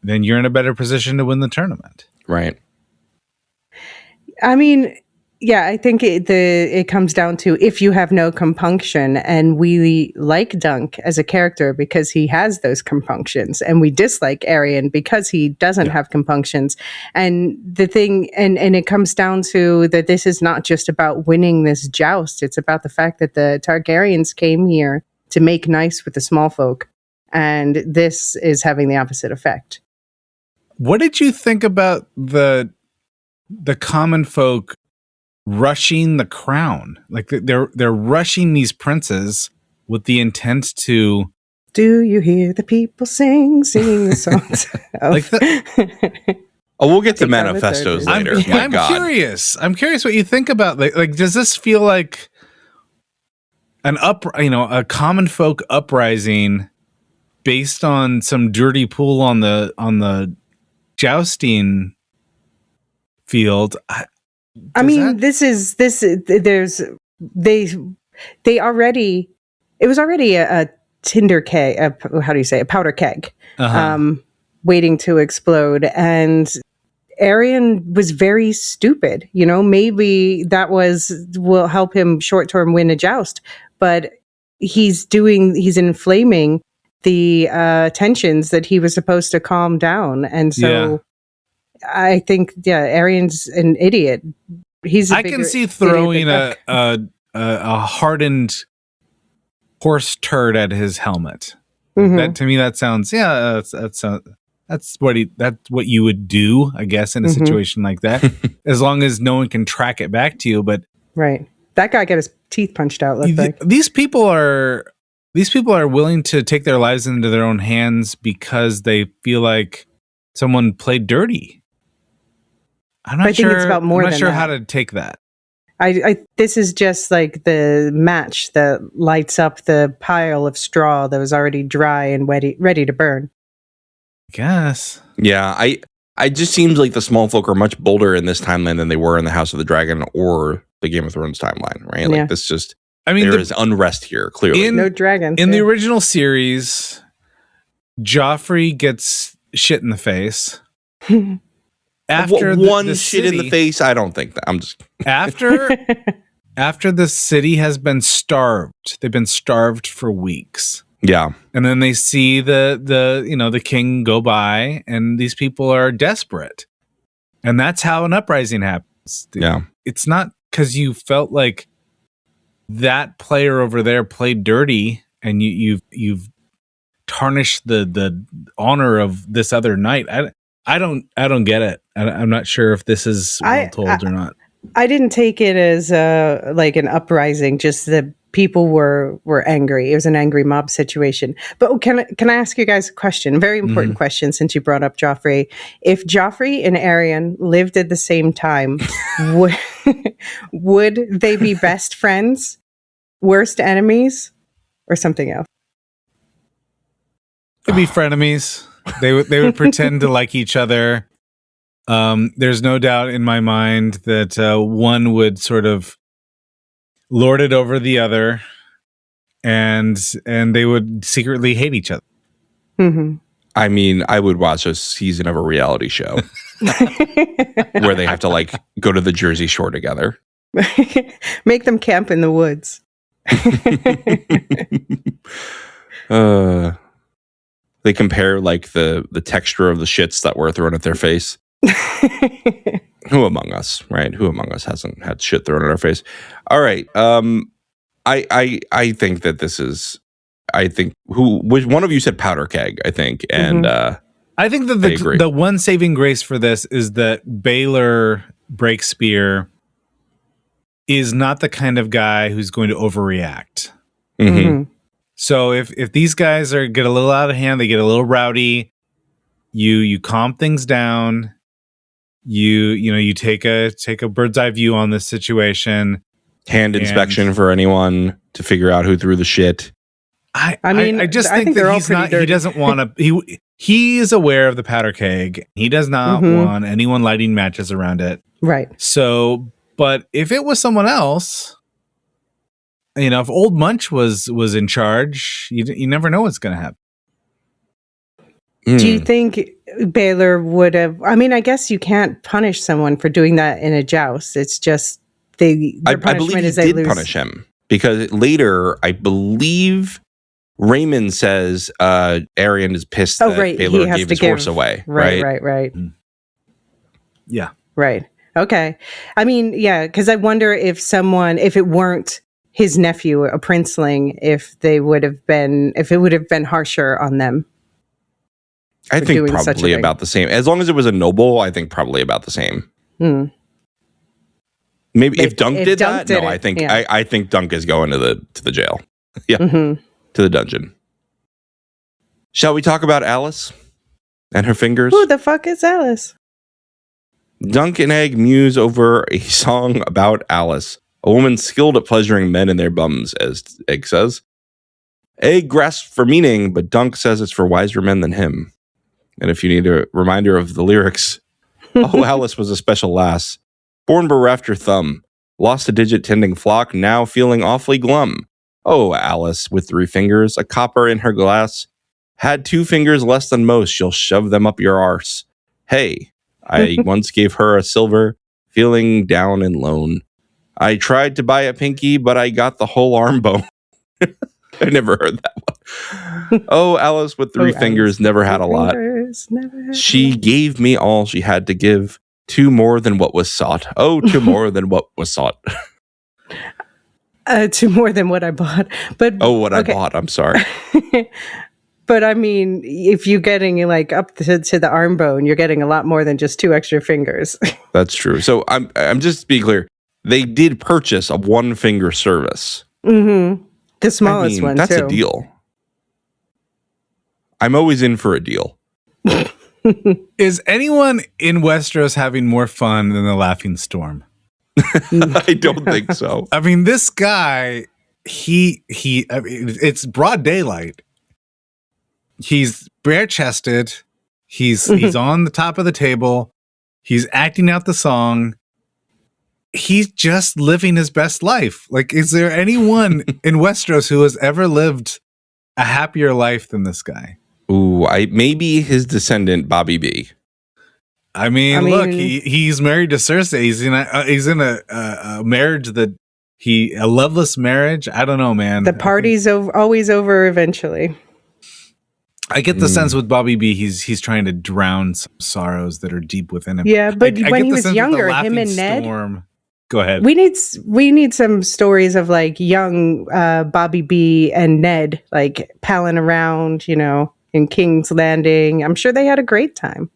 then you're in a better position to win the tournament. Right. I mean, yeah, I think it comes down to if you have no compunction, and we like Dunk as a character because he has those compunctions, and we dislike Arian because he doesn't have compunctions. And the thing, and it comes down to that this is not just about winning this joust. It's about the fact that the Targaryens came here to make nice with the small folk, and this is having the opposite effect. What did you think about the common folk rushing the crown? Like they're rushing these princes with the intent to. Do you hear the people singing the songs? Oh, we'll get to manifestos later. I'm curious. I'm curious what you think about. Like, does this feel like a common folk uprising based on some dirty pool on the jousting field? It was already a tinder keg, a powder keg, waiting to explode. And Arian was very stupid. Maybe that will help him short-term win a joust, but he's inflaming the tensions that he was supposed to calm down. And so I think, Arian's an idiot. I can see throwing a hardened horse turd at his helmet. That to me, that sounds that's what you would do, I guess, in a situation like that, as long as no one can track it back to you. But right, that guy got his teeth punched out. These people are willing to take their lives into their own hands because they feel like someone played dirty. I'm not sure. Think it's about more I'm not than sure that. how to take that. This is just like the match that lights up the pile of straw that was already dry and ready to burn. I guess. Yeah, I just seems like the small folk are much bolder in this timeline than they were in the House of the Dragon or the Game of Thrones timeline, right? Like this just. I mean, there is unrest here. Clearly, no dragons. In the original series, Joffrey gets shit in the face. After one shit in the face, I don't think that. I'm just after after the city has been starved, they've been starved for weeks. Yeah. And then they see the king go by, and these people are desperate. And that's how an uprising happens. Yeah. It's not because you felt like that player over there played dirty and you've tarnished the honor of this other knight. I don't get it. I'm not sure if this is well told or not. I didn't take it as like an uprising, just that people were angry. It was an angry mob situation. But can I ask you guys a question? A very important question, since you brought up Joffrey. If Joffrey and Arryn lived at the same time, would they be best friends, worst enemies, or something else? They'd be frenemies. They would pretend to like each other. There's no doubt in my mind that one would sort of lord it over the other, and they would secretly hate each other. Mm-hmm. I mean, I would watch a season of a reality show where they have to like go to the Jersey Shore together. Make them camp in the woods. They compare like the texture of the shits that were thrown at their face. Who among us, right? Who among us hasn't had shit thrown at our face? All right. I think that this is. I think which one of you said powder keg? I think, and I think that the one saving grace for this is that Baylor Breakspear is not the kind of guy who's going to overreact. Mm-hmm. So if these guys get a little out of hand, they get a little rowdy, you calm things down. You take a bird's eye view on this situation. Hand inspection for anyone to figure out who threw the shit. I mean, I just think that he's not. Dirty. He doesn't want to. He is aware of the powder keg. He does not want anyone lighting matches around it. Right. So, but if it was someone else, if Old Munch was in charge, you never know what's going to happen. Do you think Baylor would have? I mean, I guess you can't punish someone for doing that in a joust. It's just I believe he did punish him, because later I believe Raymond says Arryn is pissed that Baylor gave his horse away. Right. Yeah. Right. Okay. I mean, yeah, because I wonder if it weren't his nephew, a princeling, if it would have been harsher on them. I think probably about the same. As long as it was a noble, I think probably about the same. Maybe if Dunk did that, no, I think I think Dunk is going to the jail. Yeah, to the dungeon. Shall we talk about Alice and her fingers? Who the fuck is Alice? Dunk and Egg muse over a song about Alice, a woman skilled at pleasuring men in their bums, as Egg says. Egg grasps for meaning, but Dunk says it's for wiser men than him. And if you need a reminder of the lyrics, oh, Alice was a special lass, born bereft her thumb, lost a digit tending flock, now feeling awfully glum. Oh, Alice, with 3 fingers, a copper in her glass, had 2 fingers less than most, she'll shove them up your arse. Hey, I once gave her a silver, feeling down and lone. I tried to buy a pinky, but I got the whole arm bone. I never heard that one. Oh, Alice with 3 fingers, never had a lot. She gave me all she had to give, 2 more than what was sought. Oh, 2 more than what was sought. 2 more than what I bought. But I bought. I'm sorry. But I mean, if you're getting like up to the arm bone, you're getting a lot more than just 2 extra fingers. That's true. So I'm just being clear. They did purchase a 1-finger service. Mm-hmm. The smallest one, that's too. a deal. I'm always in for a deal. Is anyone in Westeros having more fun than the Laughing Storm? I don't think so. I mean, this guy, it's broad daylight. He's bare-chested. He's on the top of the table. He's acting out the song. He's just living his best life. Like, is there anyone in Westeros who has ever lived a happier life than this guy? Ooh, maybe his descendant, Bobby B. I mean, look, he's married to Cersei. He's in a marriage that a loveless marriage. I don't know, man. The party's always over eventually. I get the sense with Bobby B, he's trying to drown some sorrows that are deep within him. Yeah, but I when get he the was sense that the younger, him Laughing and Ned. Storm, go ahead. We need some stories of like young Bobby B and Ned like palling around, in King's Landing. I'm sure they had a great time.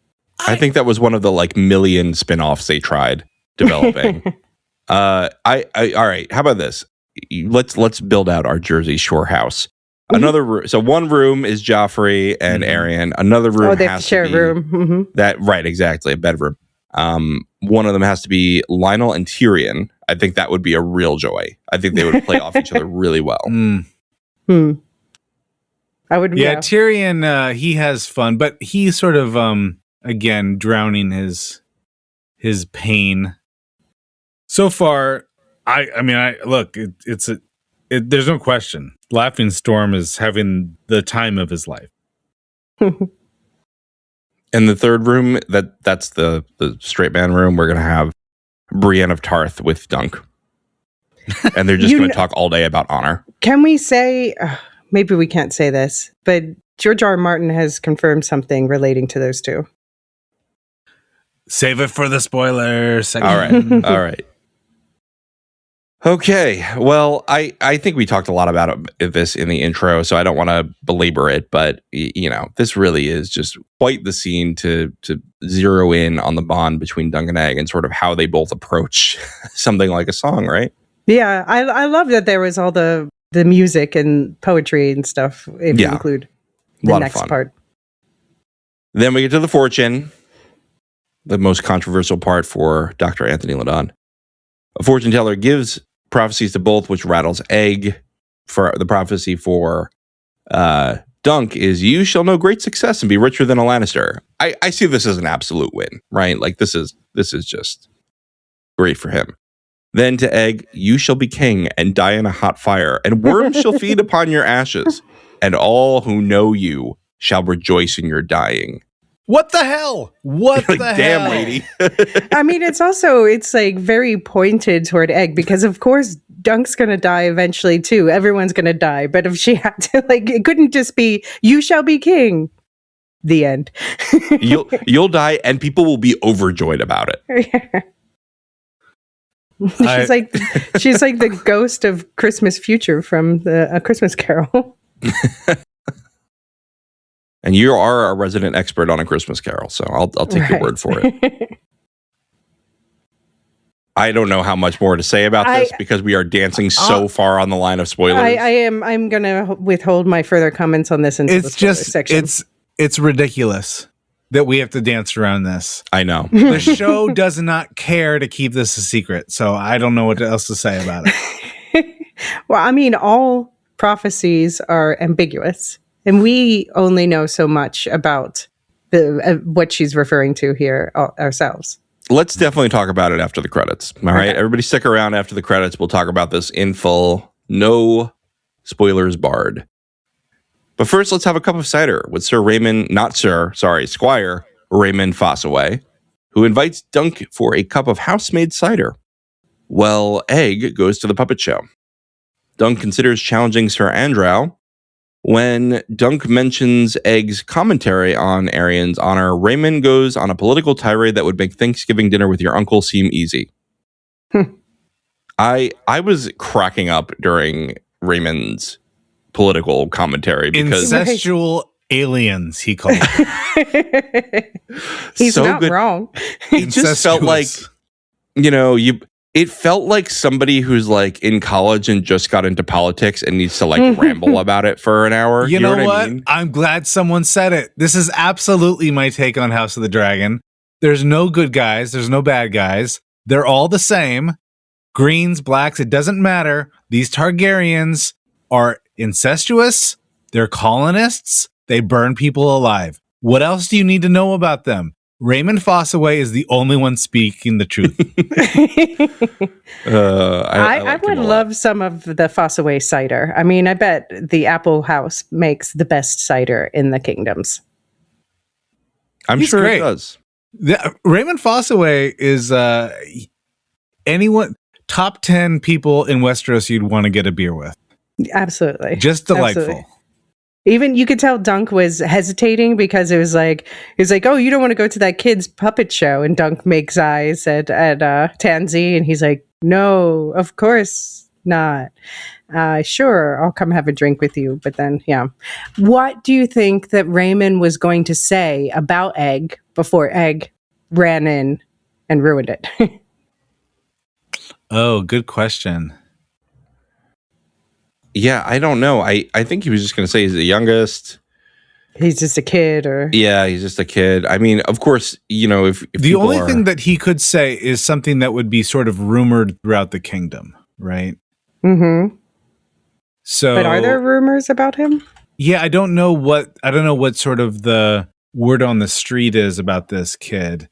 I think that was one of the like million spin-offs they tried developing. All right. How about this? Let's build out our Jersey Shore house. Another room. So one room is Joffrey and Arianne. Another room they has share to be a room. that. Right, exactly, a bedroom. One of them has to be Lionel and Tyrion. I think that would be a real joy. I think they would play off each other really well. I would. Yeah, Tyrion. He has fun, but he's sort of again drowning his pain. So far, I mean, look. There's no question. Laughing Storm is having the time of his life. In the third room, that's the straight man room. We're gonna have Brienne of Tarth with Dunk, and they're just gonna talk all day about honor. Can we say? Maybe we can't say this, but George R. R. Martin has confirmed something relating to those two. Save it for the spoiler section. All right. Okay, well, I think we talked a lot about this in the intro, so I don't want to belabor it, but, this really is just quite the scene to zero in on the bond between Dunk and Egg and sort of how they both approach something like a song, right? Yeah, I love that there was all the music and poetry and stuff, if you include the next part. Then we get to the fortune, the most controversial part for Dr. Anthony LaDon. A fortune teller gives prophecies to both, which rattles Egg. For the prophecy for Dunk is, you shall know great success and be richer than a Lannister. I see this as an absolute win, right? Like this is just great for him. Then to Egg, you shall be king and die in a hot fire, and worms shall feed upon your ashes, and all who know you shall rejoice in your dying. What the hell? What like, the damn, hell? lady. I mean, it's like very pointed toward Egg because, of course, Dunk's going to die eventually, too. Everyone's going to die. But if she had to, it couldn't just be, you shall be king. The end. You'll die and people will be overjoyed about it. She's like the ghost of Christmas Future from A Christmas Carol. And you are a resident expert on A Christmas Carol, so I'll take your word for it. I don't know how much more to say about this because we are dancing so far on the line of spoilers. I'm going to withhold my further comments on this until the spoiler section. It's ridiculous that we have to dance around this. I know. The show does not care to keep this a secret, so I don't know what else to say about it. Well, I mean, all prophecies are ambiguous. And we only know so much about what she's referring to here ourselves. Let's definitely talk about it after the credits. All right, everybody stick around after the credits. We'll talk about this in full. No spoilers barred. But first, let's have a cup of cider with Squire Raymond Fossaway, who invites Dunk for a cup of house-made cider. Well, Egg goes to the puppet show. Dunk considers challenging Sir Andrew. When Dunk mentions Egg's commentary on Arianne's honor, Raymond goes on a political tirade that would make Thanksgiving dinner with your uncle seem easy. I was cracking up during Raymond's political commentary because incestual aliens, he called it. He's so not wrong. It just felt like, it felt like somebody who's like in college and just got into politics and needs to like ramble about it for an hour. You know what? I mean? I'm glad someone said it. This is absolutely my take on House of the Dragon. There's no good guys. There's no bad guys. They're all the same. Greens, blacks, it doesn't matter. These Targaryens are incestuous. They're colonists. They burn people alive. What else do you need to know about them? Raymond Fossaway is the only one speaking the truth. I would love some of the Fossaway cider. I mean, I bet the Apple House makes the best cider in the kingdoms. I'm sure it does. Raymond Fossaway is anyone. top 10 people in Westeros you'd want to get a beer with. Absolutely. Just delightful. Absolutely. Even you could tell Dunk was hesitating because it was like, oh, you don't want to go to that kid's puppet show. And Dunk makes eyes at Tansy, and he's like, no, of course not. Sure, I'll come have a drink with you. But then, yeah. What do you think that Raymond was going to say about Egg before Egg ran in and ruined it? Oh, good question. Yeah, I don't know. I think he was just going to say he's the youngest. He's just a kid, or Yeah, he's just a kid. I mean, of course, if the only thing that he could say is something that would be sort of rumored throughout the kingdom, right? Mm-hmm. So, but are there rumors about him? Yeah, I don't know what sort of the word on the street is about this kid.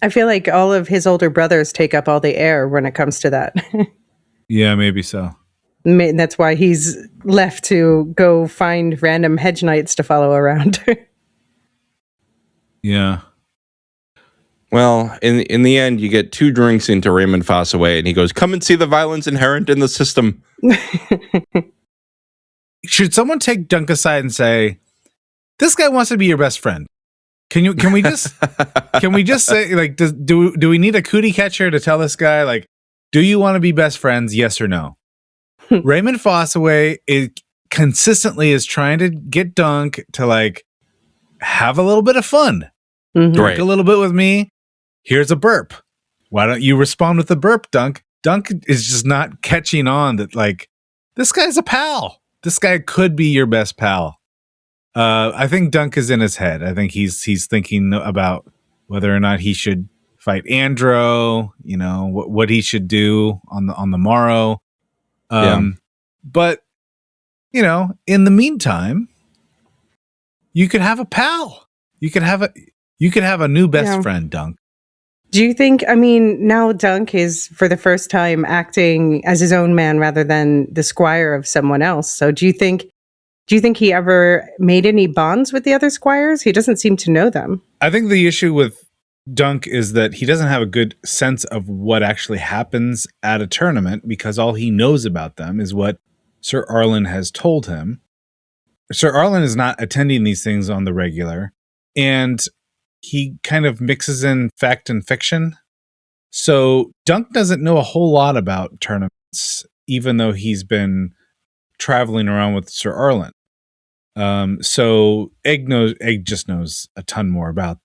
I feel like all of his older brothers take up all the air when it comes to that. Yeah, maybe so. That's why he's left to go find random hedge knights to follow around. Yeah. Well, in the end, you get 2 drinks into Raymond Fossaway, and he goes, "Come and see the violence inherent in the system." Should someone take Dunk aside and say, "This guy wants to be your best friend"? Can we just say, like, do we need a cootie catcher to tell this guy, like, do you want to be best friends? Yes or no? Raymond Fossaway consistently is trying to get Dunk to, like, have a little bit of fun. Mm-hmm. Drink a little bit with me. Here's a burp. Why don't you respond with a burp, Dunk? Dunk is just not catching on that, like, this guy's a pal. This guy could be your best pal. I think Dunk is in his head. I think he's thinking about whether or not he should fight Andro, what he should do on the morrow. But in the meantime, you could have a pal. You could have a new best friend, Dunk. Do you think, now Dunk is for the first time acting as his own man rather than the squire of someone else. So do you think he ever made any bonds with the other squires? He doesn't seem to know them. I think the issue with Dunk is that he doesn't have a good sense of what actually happens at a tournament because all he knows about them is what Sir Arlen has told him. Sir Arlen is not attending these things on the regular, and he kind of mixes in fact and fiction. So Dunk doesn't know a whole lot about tournaments, even though he's been traveling around with Sir Arlen. So Egg just knows a ton more about them.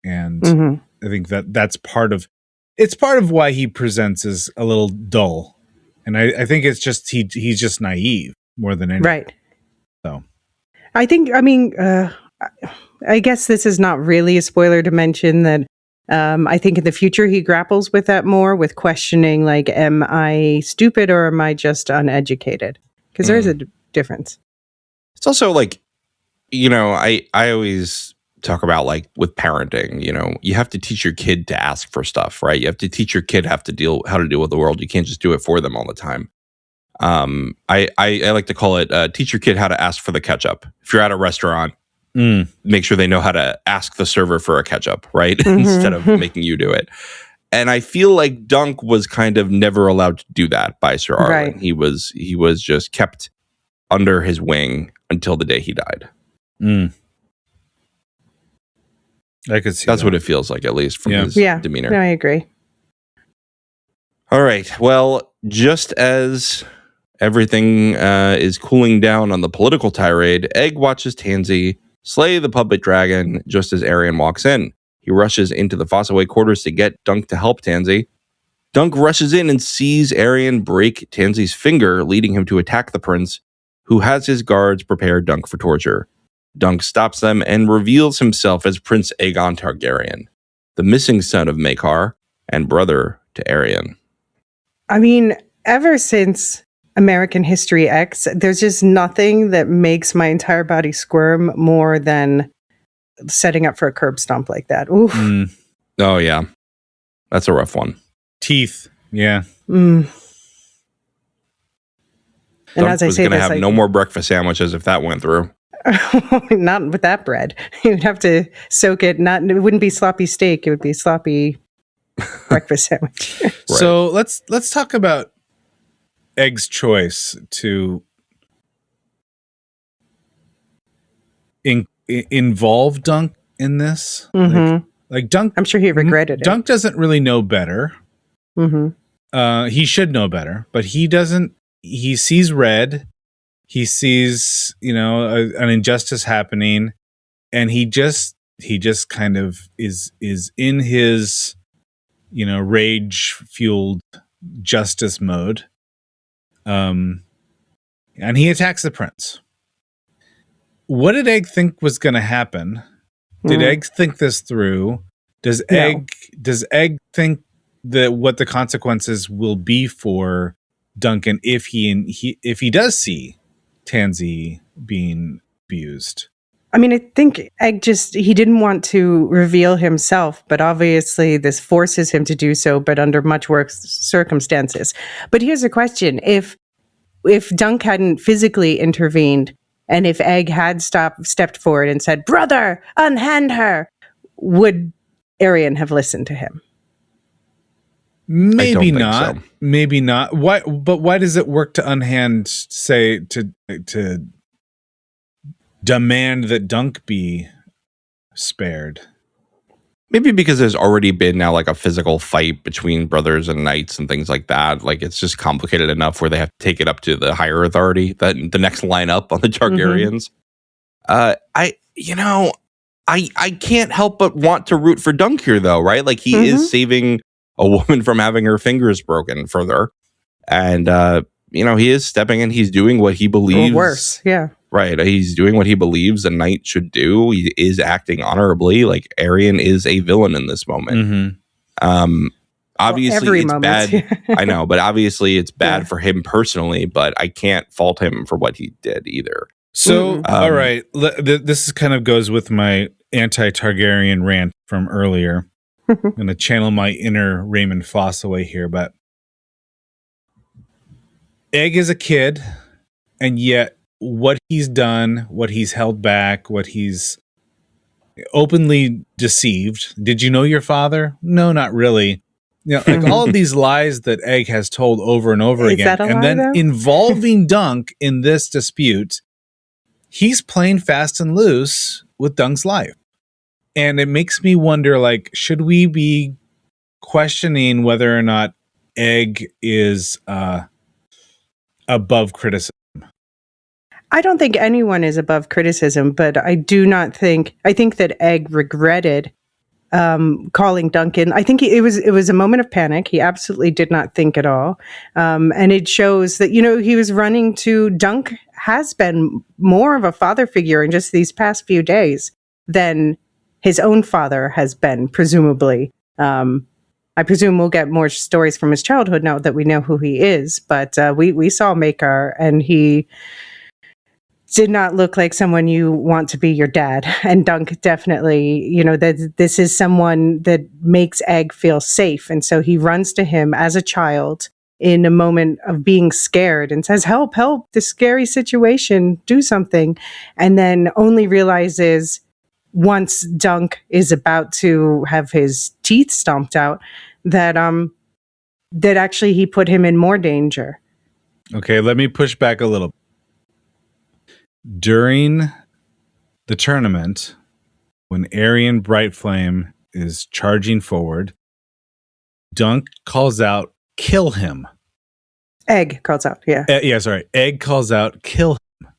And I think that's part of why he presents as a little dull. And I think it's just he's just naive more than anything. Right. So I think, I guess this is not really a spoiler to mention that I think in the future he grapples with that more, with questioning, like, am I stupid or am I just uneducated? Because there's a difference. It's also like, I always talk about, like, with parenting, you have to teach your kid to ask for stuff, right? You have to teach your kid how to deal with the world. You can't just do it for them all the time. I like to call it teach your kid how to ask for the ketchup. If you're at a restaurant, make sure they know how to ask the server for a ketchup, right? Instead of making you do it. And I feel like Dunk was kind of never allowed to do that by Sir Arlen. Right. He was just kept under his wing until the day he died. I could see that's what it feels like, at least from his demeanor. No, I agree. All right. Well, just as everything is cooling down on the political tirade, Egg watches Tansy slay the puppet dragon just as Arianne walks in. He rushes into the Fossaway quarters to get Dunk to help Tansy. Dunk rushes in and sees Arianne break Tansy's finger, leading him to attack the prince, who has his guards prepare Dunk for torture. Dunk stops them and reveals himself as Prince Aegon Targaryen, the missing son of Maekar and brother to Arianne. Ever since American History X, there's just nothing that makes my entire body squirm more than setting up for a curb stomp like that. Oof. Oh, yeah. That's a rough one. Teeth. Yeah. And Dunk as I was say going to this, have no more breakfast sandwiches if that went through. Not with that bread. You'd have to soak it. It wouldn't be sloppy steak. It would be sloppy breakfast sandwich. So let's talk about Egg's choice to involve Dunk in this. Like Dunk, I'm sure he regretted it. Dunk doesn't really know better. He should know better, but he doesn't. He sees red. He sees, an injustice happening, and he just kind of is in his, rage-fueled justice mode. And he attacks the prince. What did Egg think was going to happen? Did Egg think this through? Does Egg think that what the consequences will be for Duncan if he does see Tansy being abused? I mean, I think Egg he didn't want to reveal himself, but obviously this forces him to do so, but under much worse circumstances. But here's a question. If Dunk hadn't physically intervened, and if Egg had stepped forward and said, "Brother, unhand her," would Arian have listened to him? Maybe not. So. Maybe not. Why? But why does it work to unhand? Say to demand that Dunk be spared? Maybe because there's already been now like a physical fight between brothers and knights and things like that. Like it's just complicated enough where they have to take it up to the higher authority, that the next line up on the Targaryens. I can't help but want to root for Dunk here, though, right? Like he is saving a woman from having her fingers broken further, and he is stepping in. He's doing what he believes. Or worse, yeah. Right. He's doing what he believes a knight should do. He is acting honorably. Like Arian is a villain in this moment. Obviously, it's bad. I know, but obviously it's bad for him personally. But I can't fault him for what he did either. So, all right, this kind of goes with my anti-Targaryen rant from earlier. I'm going to channel my inner Raymond Fossaway here, but Egg is a kid, and yet what he's done, what he's held back, what he's openly deceived. Did you know your father? No, not really. Like all of these lies that Egg has told over and over again, and then involving Dunk in this dispute, he's playing fast and loose with Dunk's life. And it makes me wonder, like, should we be questioning whether or not Egg is above criticism? I don't think anyone is above criticism, but I think that Egg regretted calling Duncan. I think it was a moment of panic. He absolutely did not think at all. And it shows that, he was running to Dunk has been more of a father figure in just these past few days than his own father has been, presumably. I presume we'll get more stories from his childhood now that we know who he is. But we saw Makar, and he did not look like someone you want to be your dad. And Dunk definitely, that this is someone that makes Egg feel safe. And so he runs to him as a child in a moment of being scared and says, help, this scary situation, do something. And then only realizes once Dunk is about to have his teeth stomped out that actually he put him in more danger. Okay, let me push back a little. During the tournament, when Arian Brightflame is charging forward, Dunk calls out, "Kill him." Egg calls out, yeah. Egg calls out, "Kill him."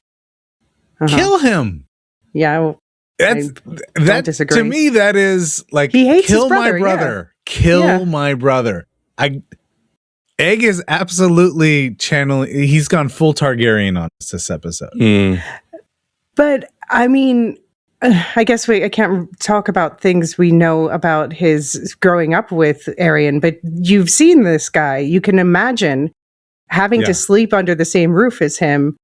Kill him. Yeah, that disagree. To me, that is like, he hates kill his brother, my brother. Yeah. Kill my brother. Egg is absolutely channeling. He's gone full Targaryen on this episode. But I mean, I guess I can't talk about things we know about his growing up with Arian, but you've seen this guy. You can imagine having to sleep under the same roof as him.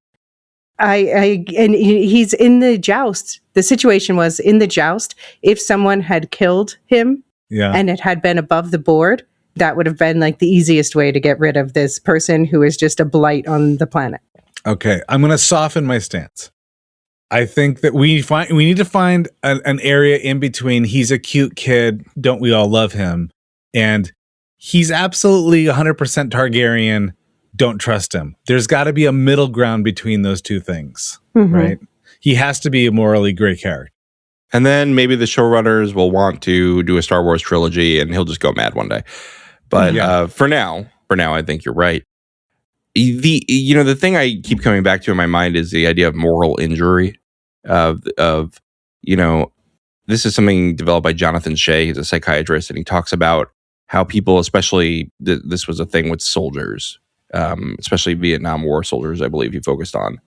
And he's in the joust. The situation was in the joust. If someone had killed him and it had been above the board, that would have been like the easiest way to get rid of this person who is just a blight on the planet. Okay, I'm going to soften my stance. I think that we need to find an area in between. He's a cute kid. Don't we all love him? And he's absolutely 100% Targaryen. Don't trust him. There's got to be a middle ground between those two things, right? He has to be a morally gray character. And then maybe the showrunners will want to do a Star Wars trilogy, and he'll just go mad one day. But for now, I think you're right. The thing I keep coming back to in my mind is the idea of moral injury. This is something developed by Jonathan Shea. He's a psychiatrist, and he talks about how people, especially this was a thing with soldiers, especially Vietnam War soldiers, I believe he focused on.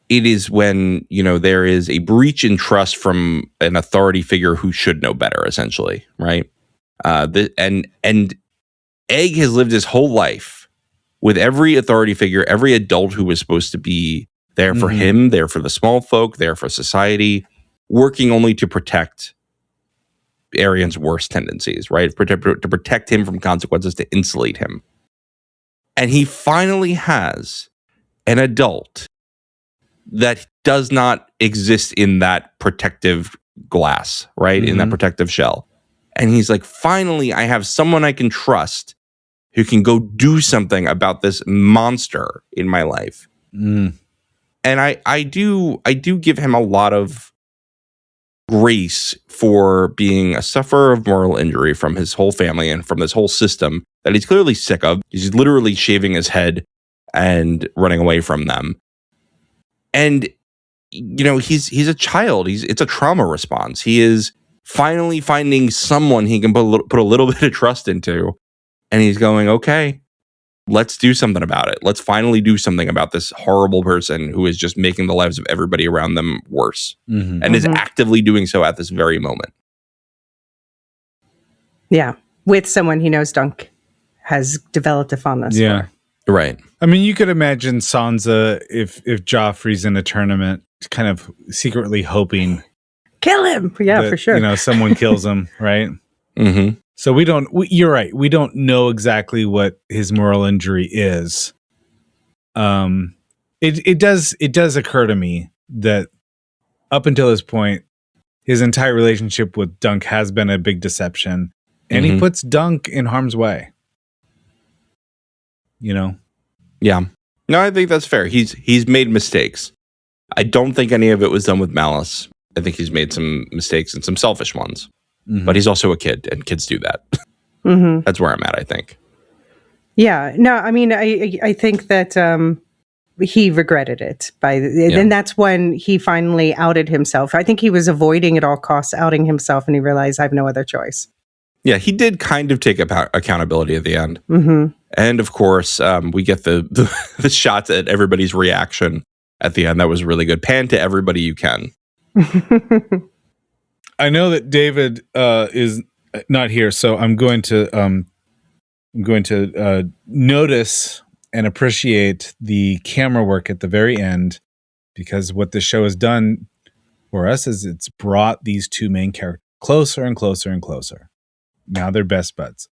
It is when, there is a breach in trust from an authority figure who should know better, essentially, right? And Egg has lived his whole life with every authority figure, every adult who was supposed to be there for him, there for the small folk, there for society, working only to protect Arian's worst tendencies, right? To protect him from consequences, to insulate him. And he finally has an adult that does not exist in that protective glass, right? In that protective shell. And he's like, finally, I have someone I can trust who can go do something about this monster in my life. And I do give him a lot of grace for being a sufferer of moral injury from his whole family and from this whole system that he's clearly sick of. He's literally shaving his head and running away from them. And, he's a child. It's a trauma response. He is finally finding someone he can put a little bit of trust into. And he's going, okay, let's do something about it. Let's finally do something about this horrible person who is just making the lives of everybody around them worse. And is actively doing so at this very moment. Yeah. With someone he knows Dunk has developed a fondness for. Right. I mean, you could imagine Sansa if Joffrey's in a tournament, kind of secretly hoping, kill him. Yeah, that, for sure. Someone kills him, right? So you're right. We don't know exactly what his moral injury is. It does occur to me that up until this point, his entire relationship with Dunk has been a big deception, and he puts Dunk in harm's way. Yeah. No, I think that's fair. He's made mistakes. I don't think any of it was done with malice. I think he's made some mistakes and some selfish ones. But he's also a kid, and kids do that. That's where I'm at, I think. Yeah. No, I mean, I think that he regretted it and that's when he finally outed himself. I think he was avoiding at all costs outing himself, and he realized I have no other choice. Yeah, he did kind of take accountability at the end. And of course, we get the shots at everybody's reaction at the end. That was really good. Pan to everybody you can. I know that David is not here, so I'm going to notice and appreciate the camera work at the very end, because what the show has done for us is it's brought these two main characters closer and closer and closer. Now they're best buds.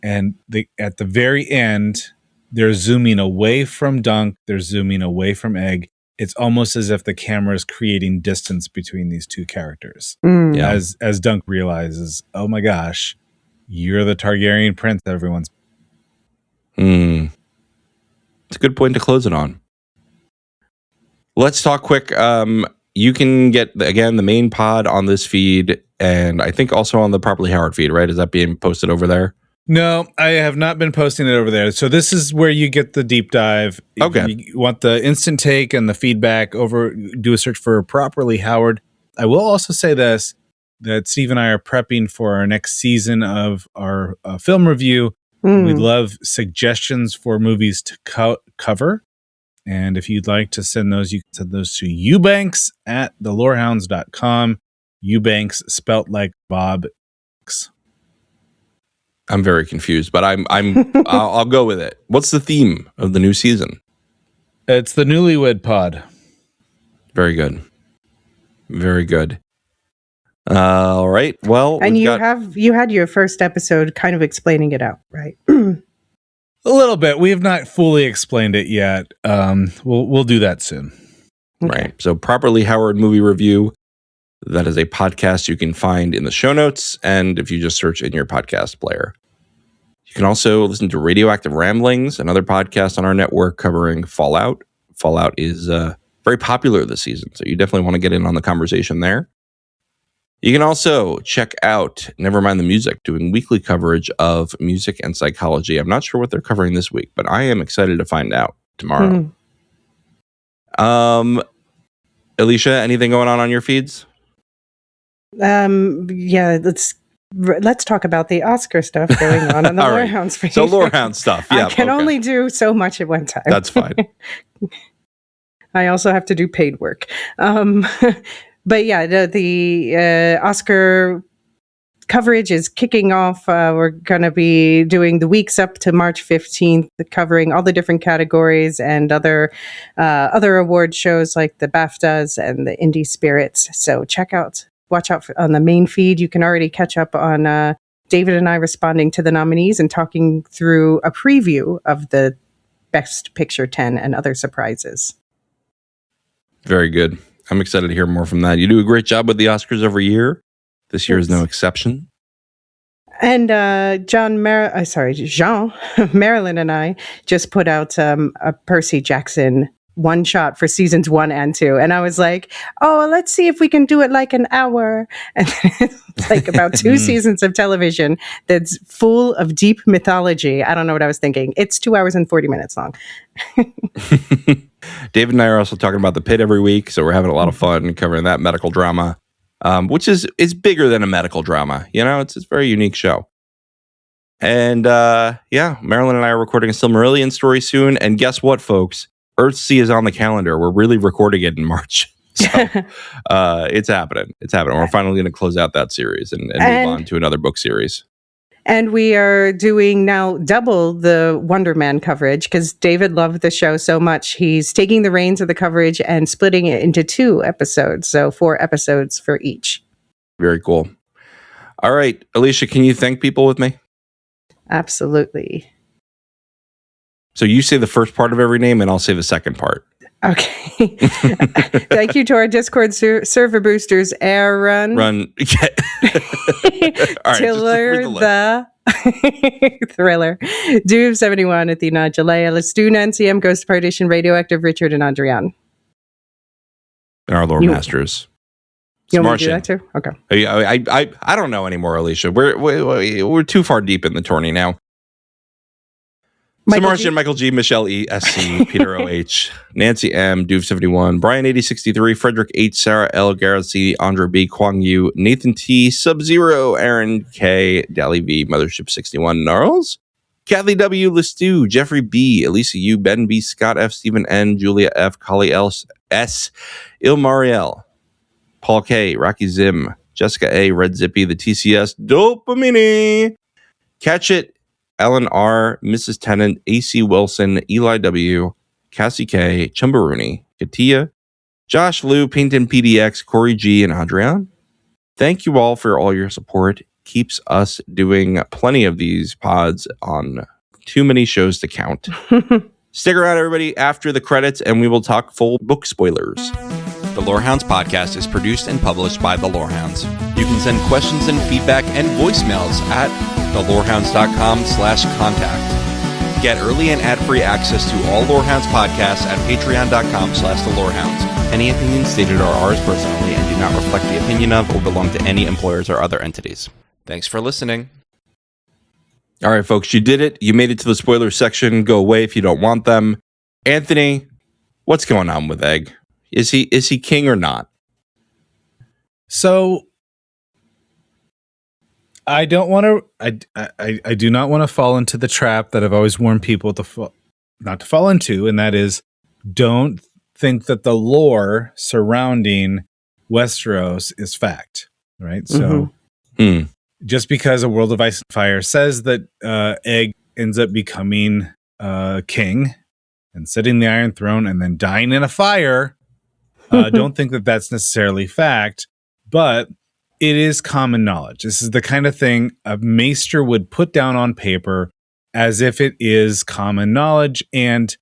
And at the very end, they're zooming away from Dunk. They're zooming away from Egg. It's almost as if the camera is creating distance between these two characters. As Dunk realizes, oh my gosh, you're the Targaryen prince that everyone's... It's a good point to close it on. Let's talk quick. You can get, again, the main pod on this feed, and I think also on the Properly Howard feed, right? Is that being posted over there? No, I have not been posting it over there. So this is where you get the deep dive. Okay. If you want the instant take and the feedback, do a search for Properly Howard. I will also say this, that Steve and I are prepping for our next season of our film review. We'd love suggestions for movies to cover. And if you'd like to send those, you can send those to Eubanks@thelorehounds.com. Eubanks spelt like Bob. I'm very confused, but I'll go with it. What's the theme of the new season? It's the Newlywed Pod. Very good. Very good. All right. Well, and you had your first episode kind of explaining it out, right? A little bit. We have not fully explained it yet. We'll do that soon. Okay. Right. So Properly Howard movie review. That is a podcast you can find in the show notes, and if you just search in your podcast player. You can also listen to Radioactive Ramblings, another podcast on our network covering Fallout. Fallout is very popular this season, so you definitely want to get in on the conversation there. You can also check out Nevermind the Music, doing weekly coverage of music and psychology. I'm not sure what they're covering this week, but I am excited to find out tomorrow. Alicia, anything going on your feeds? Yeah, let's talk about the Oscar stuff going on the Lorehounds feed. So Lorehound stuff. Yeah, I can only do so much at one time. That's fine. I also have to do paid work. But yeah, the Oscar coverage is kicking off. We're going to be doing the weeks up to March 15th, covering all the different categories and other award shows like the BAFTAs and the Indie Spirits. So watch out on the main feed. You can already catch up on David and I responding to the nominees and talking through a preview of the Best Picture 10 and other surprises. Very good. I'm excited to hear more from that. You do a great job with the Oscars every year. This year is no exception. And Jean, Marilyn and I just put out a Percy Jackson one shot for seasons 1 and 2. And I was like, oh, let's see if we can do it like an hour. And it's like about 2 seasons of television that's full of deep mythology. I don't know what I was thinking. It's 2 hours and 40 minutes long. David and I are also talking about The Pit every week. So we're having a lot of fun covering that medical drama, which is bigger than a medical drama. You know, it's a very unique show. And Marilyn and I are recording a Silmarillion story soon. And guess what, folks? Earthsea is on the calendar. We're really recording it in March. So it's happening. It's happening. We're finally going to close out that series and move on to another book series. And we are doing now double the Wonder Man coverage because David loved the show so much. He's taking the reins of the coverage and splitting it into 2 episodes. So 4 episodes for each. Very cool. All right. Alicia, can you thank people with me? Absolutely. So you say the first part of every name and I'll say the second part. Okay. Thank you to our Discord server boosters, Aaron. All right, Tiller the Thriller, Doom71, Athena, Jalea, Lestoon, NCM, Ghost Partition, Radioactive, Richard, and Andrian. And our lore masters. You want me to do that too? Okay. I don't know anymore, Alicia. We're too far deep in the tourney now. Martian, Michael G, Michelle E, SC, Peter OH, Nancy M, Duve71, Brian 8063, Frederick H, Sarah L, Garrett C, Andrew B, Kwang Yu, Nathan T, Sub-Zero, Aaron K, Dally V, Mothership 61, Gnarls, Kathy W, Listu, Jeffrey B, Elisa U, Ben B, Scott F, Stephen N, Julia F, Collie L, S, Ilmariel, Paul K, Rocky Zim, Jessica A, Red Zippy, the TCS, Dopamine, Catch It, Ellen R, Mrs. Tennant, AC Wilson, Eli W, Cassie K, Chumbarooney, Katia, Josh Liu, Painton PDX, Corey G, and Adrian. Thank you all for all your support. Keeps us doing plenty of these pods on too many shows to count. Stick around, everybody, after the credits, and we will talk full book spoilers. The Lorehounds podcast is produced and published by the Lorehounds. You can send questions and feedback and voicemails at thelorehounds.com/contact. Get early and ad-free access to all Lorehounds podcasts at patreon.com/thelorehounds. Any opinions stated are ours personally and do not reflect the opinion of or belong to any employers or other entities. Thanks for listening. All right, folks, you did it. You made it to the spoiler section. Go away if you don't want them. Anthony, what's going on with Egg? Is he king or not? So I don't want to. I do not want to fall into the trap that I've always warned people not to fall into, and that is, don't think that the lore surrounding Westeros is fact. Right. So just because a World of Ice and Fire says that Egg ends up becoming king and sitting the Iron Throne and then dying in a fire. Don't think that that's necessarily fact, but it is common knowledge. This is the kind of thing a maester would put down on paper as if it is common knowledge, and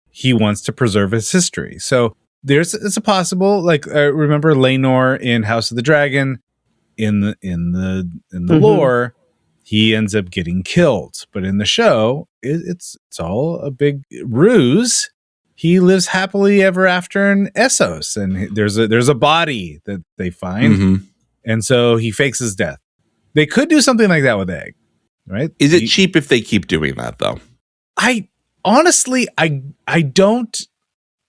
he wants to preserve his history. So it's a possible, like, remember Laenor in House of the Dragon, in the lore, he ends up getting killed, but in the show, it's all a big ruse. He lives happily ever after in Essos, and there's a body that they find, and so he fakes his death. They could do something like that with Egg, right? Is it cheap if they keep doing that, though? I honestly, I don't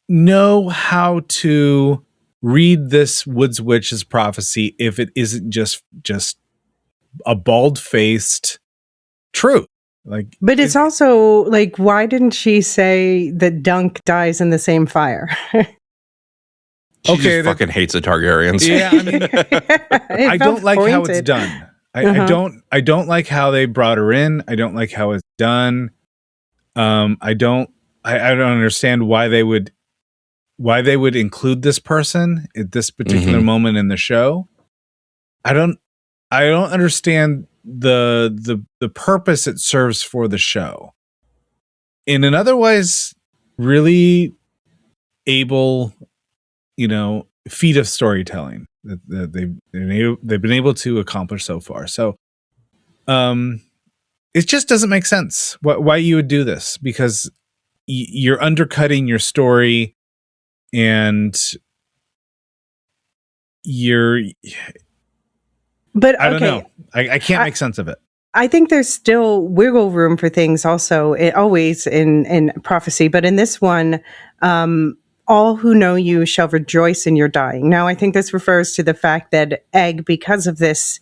know how to read this Woods Witch's prophecy if it isn't just a bald-faced truth. Like, but it's also like, why didn't she say that Dunk dies in the same fire? She just fucking hates the Targaryens. Yeah, I mean, I don't like how it's done. I don't like how they brought her in. I don't like how it's done. I don't understand why they would include this person at this particular moment in the show. I don't understand the purpose it serves for the show. In an otherwise really able, feat of storytelling that they've been able to accomplish so far. So, it just doesn't make sense why you would do this, because you're undercutting your story, and But I don't know. I can't make sense of it. I think there's still wiggle room for things also, always in prophecy. But in this one, all who know you shall rejoice in your dying. Now, I think this refers to the fact that Egg, because of this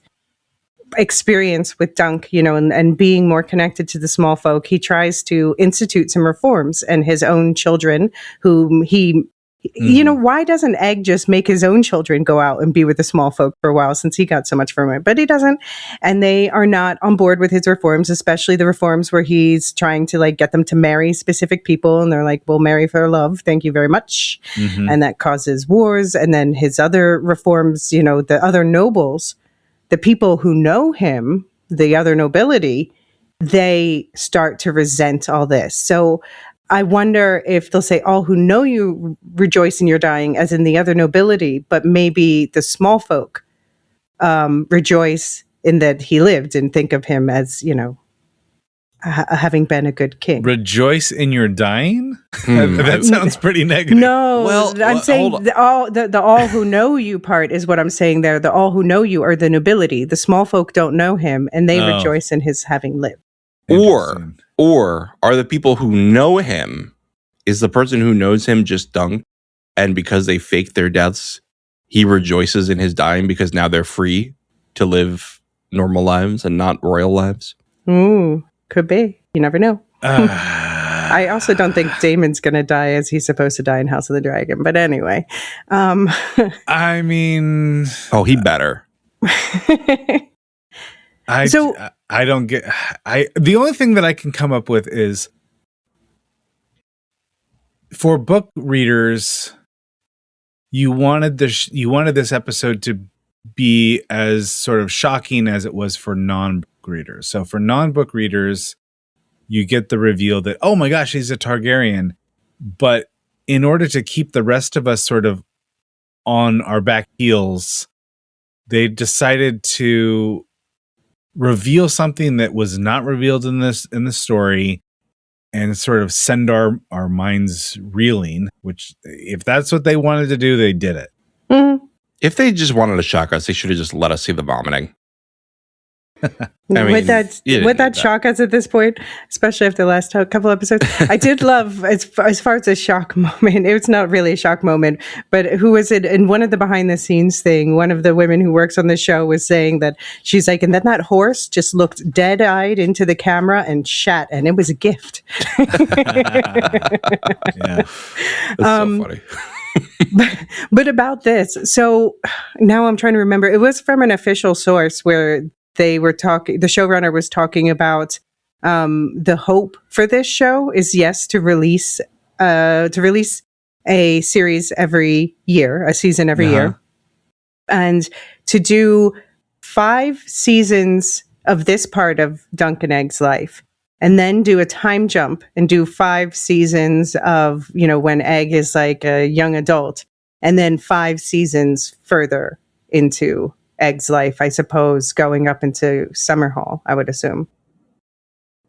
experience with Dunk, and being more connected to the small folk, he tries to institute some reforms, and his own children, whom he... why doesn't Egg just make his own children go out and be with the small folk for a while, since he got so much from it? But he doesn't. And they are not on board with his reforms, especially the reforms where he's trying to get them to marry specific people. And they're like, we'll marry for love. Thank you very much. And that causes wars. And then his other reforms, the other nobles, the people who know him, the other nobility, they start to resent all this. So I wonder if they'll say all who know you rejoice in your dying, as in the other nobility, but maybe the small folk rejoice in that he lived and think of him as, having been a good king. Rejoice in your dying? That sounds pretty negative. No, I'm saying the all who know you part is what I'm saying there. The all who know you are the nobility. The small folk don't know him, and they rejoice in his having lived. Or are the people who know him, is the person who knows him just Dunk, and because they faked their deaths, he rejoices in his dying because now they're free to live normal lives and not royal lives? Ooh, could be. You never know. I also don't think Daemon's going to die as he's supposed to die in House of the Dragon. But anyway. I mean... Oh, he better. I don't get. The only thing that I can come up with is, for book readers, you wanted this episode to be as sort of shocking as it was for non-book readers. So for non-book readers, you get the reveal that, oh my gosh, he's a Targaryen. But in order to keep the rest of us sort of on our back heels, they decided to reveal something that was not revealed in the story, and sort of send our minds reeling, which, if that's what they wanted to do, they did it. If they just wanted to shock us, they should have just let us see the vomiting. Would that shock us at this point, especially after the last couple episodes? I did love, as far as a shock moment, it was not really a shock moment, but who was it in one of the behind the scenes thing, one of the women who works on the show was saying that she's like, and then that horse just looked dead-eyed into the camera and shat, and it was a gift. Yeah. That's so funny. But about this, so now I'm trying to remember, it was from an official source where they were talking, the showrunner was talking about the hope for this show is to release a series every year, a season every year, and to do 5 seasons of this part of Dunk and Egg's life, and then do a time jump and do 5 seasons of, when Egg is like a young adult, and then 5 seasons further into Egg's life, I suppose, going up into Summerhall, I would assume.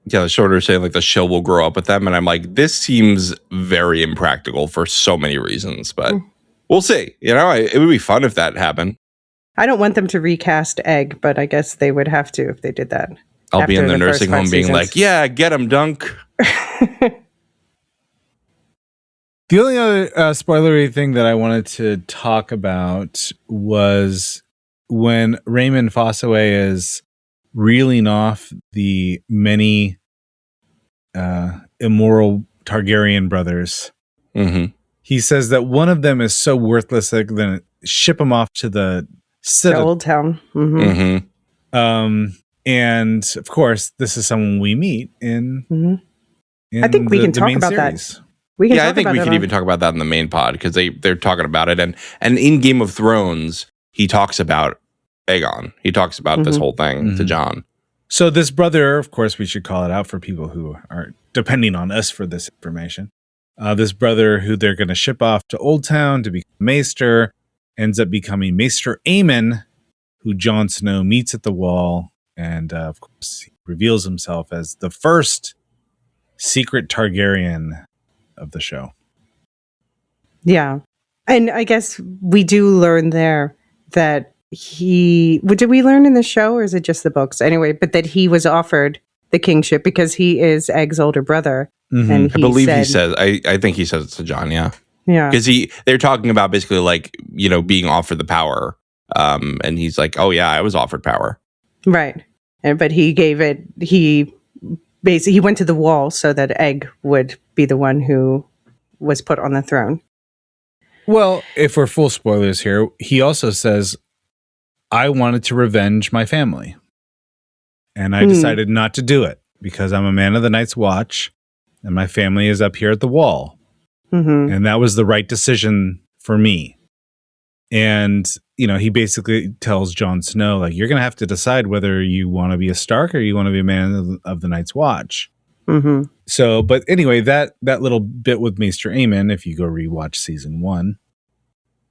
Yeah, the shorter saying like the show will grow up with them. And I'm like, this seems very impractical for so many reasons, but we'll see. It would be fun if that happened. I don't want them to recast Egg, but I guess they would have to if they did that. I'll be in the nursing home being like, yeah, get him, Dunk. The only other spoilery thing that I wanted to talk about was when Raymond Fossaway is reeling off the many immoral Targaryen brothers. Mm-hmm. He says that one of them is so worthless that they're going to ship him off to the Old Town. Mm-hmm. Mm-hmm. And of course, this is someone we meet in I think we can talk about series. That. We can I think we can even talk about that in the main pod because they're talking about it. And in Game of Thrones, he talks about Aegon. He talks about this whole thing to Jon. So this brother, of course, we should call it out for people who are depending on us for this information. This brother who they're going to ship off to Old Town to become Maester ends up becoming Maester Aemon, who Jon Snow meets at the Wall. And of course, he reveals himself as the first secret Targaryen of the show. Yeah. And I guess we do learn there that did we learn in the show or is it just the books? Anyway, but that he was offered the kingship because he is Egg's older brother. Mm-hmm. And I believe he says, I think he says it to Jon, yeah. Yeah. Because they're talking about basically like, being offered the power. And he's like, oh yeah, I was offered power. Right. But he basically went to the Wall so that Egg would be the one who was put on the throne. Well, if we're full spoilers here, he also says, I wanted to revenge my family. And I decided not to do it because I'm a man of the Night's Watch and my family is up here at the Wall. Mm-hmm. And that was the right decision for me. And, he basically tells Jon Snow, like, you're going to have to decide whether you want to be a Stark or you want to be a man of the Night's Watch. Mm-hmm. So, but anyway, that little bit with Maester Aemon, if you go rewatch season 1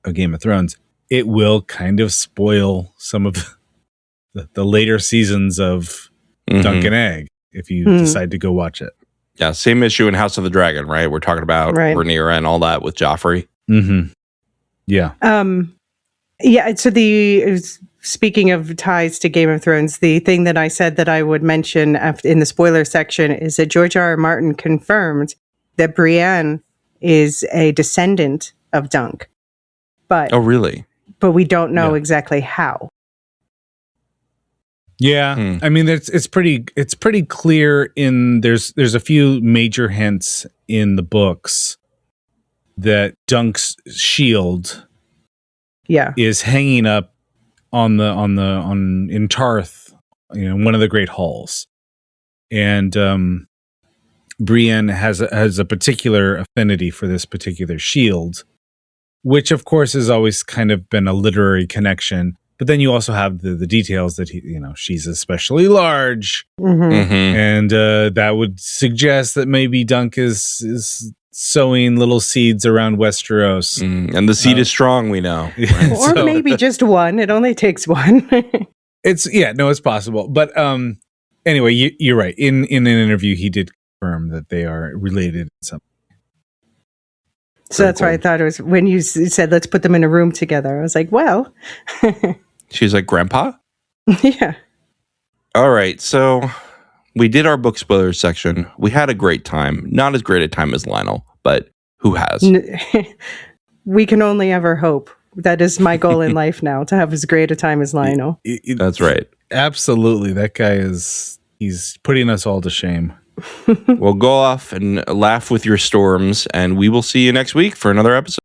of Game of Thrones, it will kind of spoil some of the later seasons of Dunk and Egg if you decide to go watch it. Yeah, same issue in House of the Dragon, right? We're talking about Rhaenyra and all that with Joffrey. Mm-hmm. Yeah. Yeah, so speaking of ties to Game of Thrones, the thing that I said that I would mention in the spoiler section is that George R.R. Martin confirmed that Brienne is a descendant of Dunk. But oh, really? But we don't know exactly how. Yeah, I mean, it's pretty clear there's a few major hints in the books that Dunk's shield is hanging up in Tarth, one of the great halls. And Brienne has a particular affinity for this particular shield, which of course has always kind of been a literary connection. But then you also have the details that she's especially large, and that would suggest that maybe Dunk is sowing little seeds around Westeros, and the seed is strong. We know, right? Or maybe just one. It only takes one. It's possible. But anyway, you're right. In an interview, he did confirm that they are related in some. So that's why I thought it was when you said, let's put them in a room together. I was like, well. She's like, Grandpa? Yeah. All right. So we did our book spoilers section. We had a great time. Not as great a time as Lionel, but who has? We can only ever hope. That is my goal in life now, to have as great a time as Lionel. That's right. Absolutely. That guy he's putting us all to shame. Well, go off and laugh with your storms, and we will see you next week for another episode.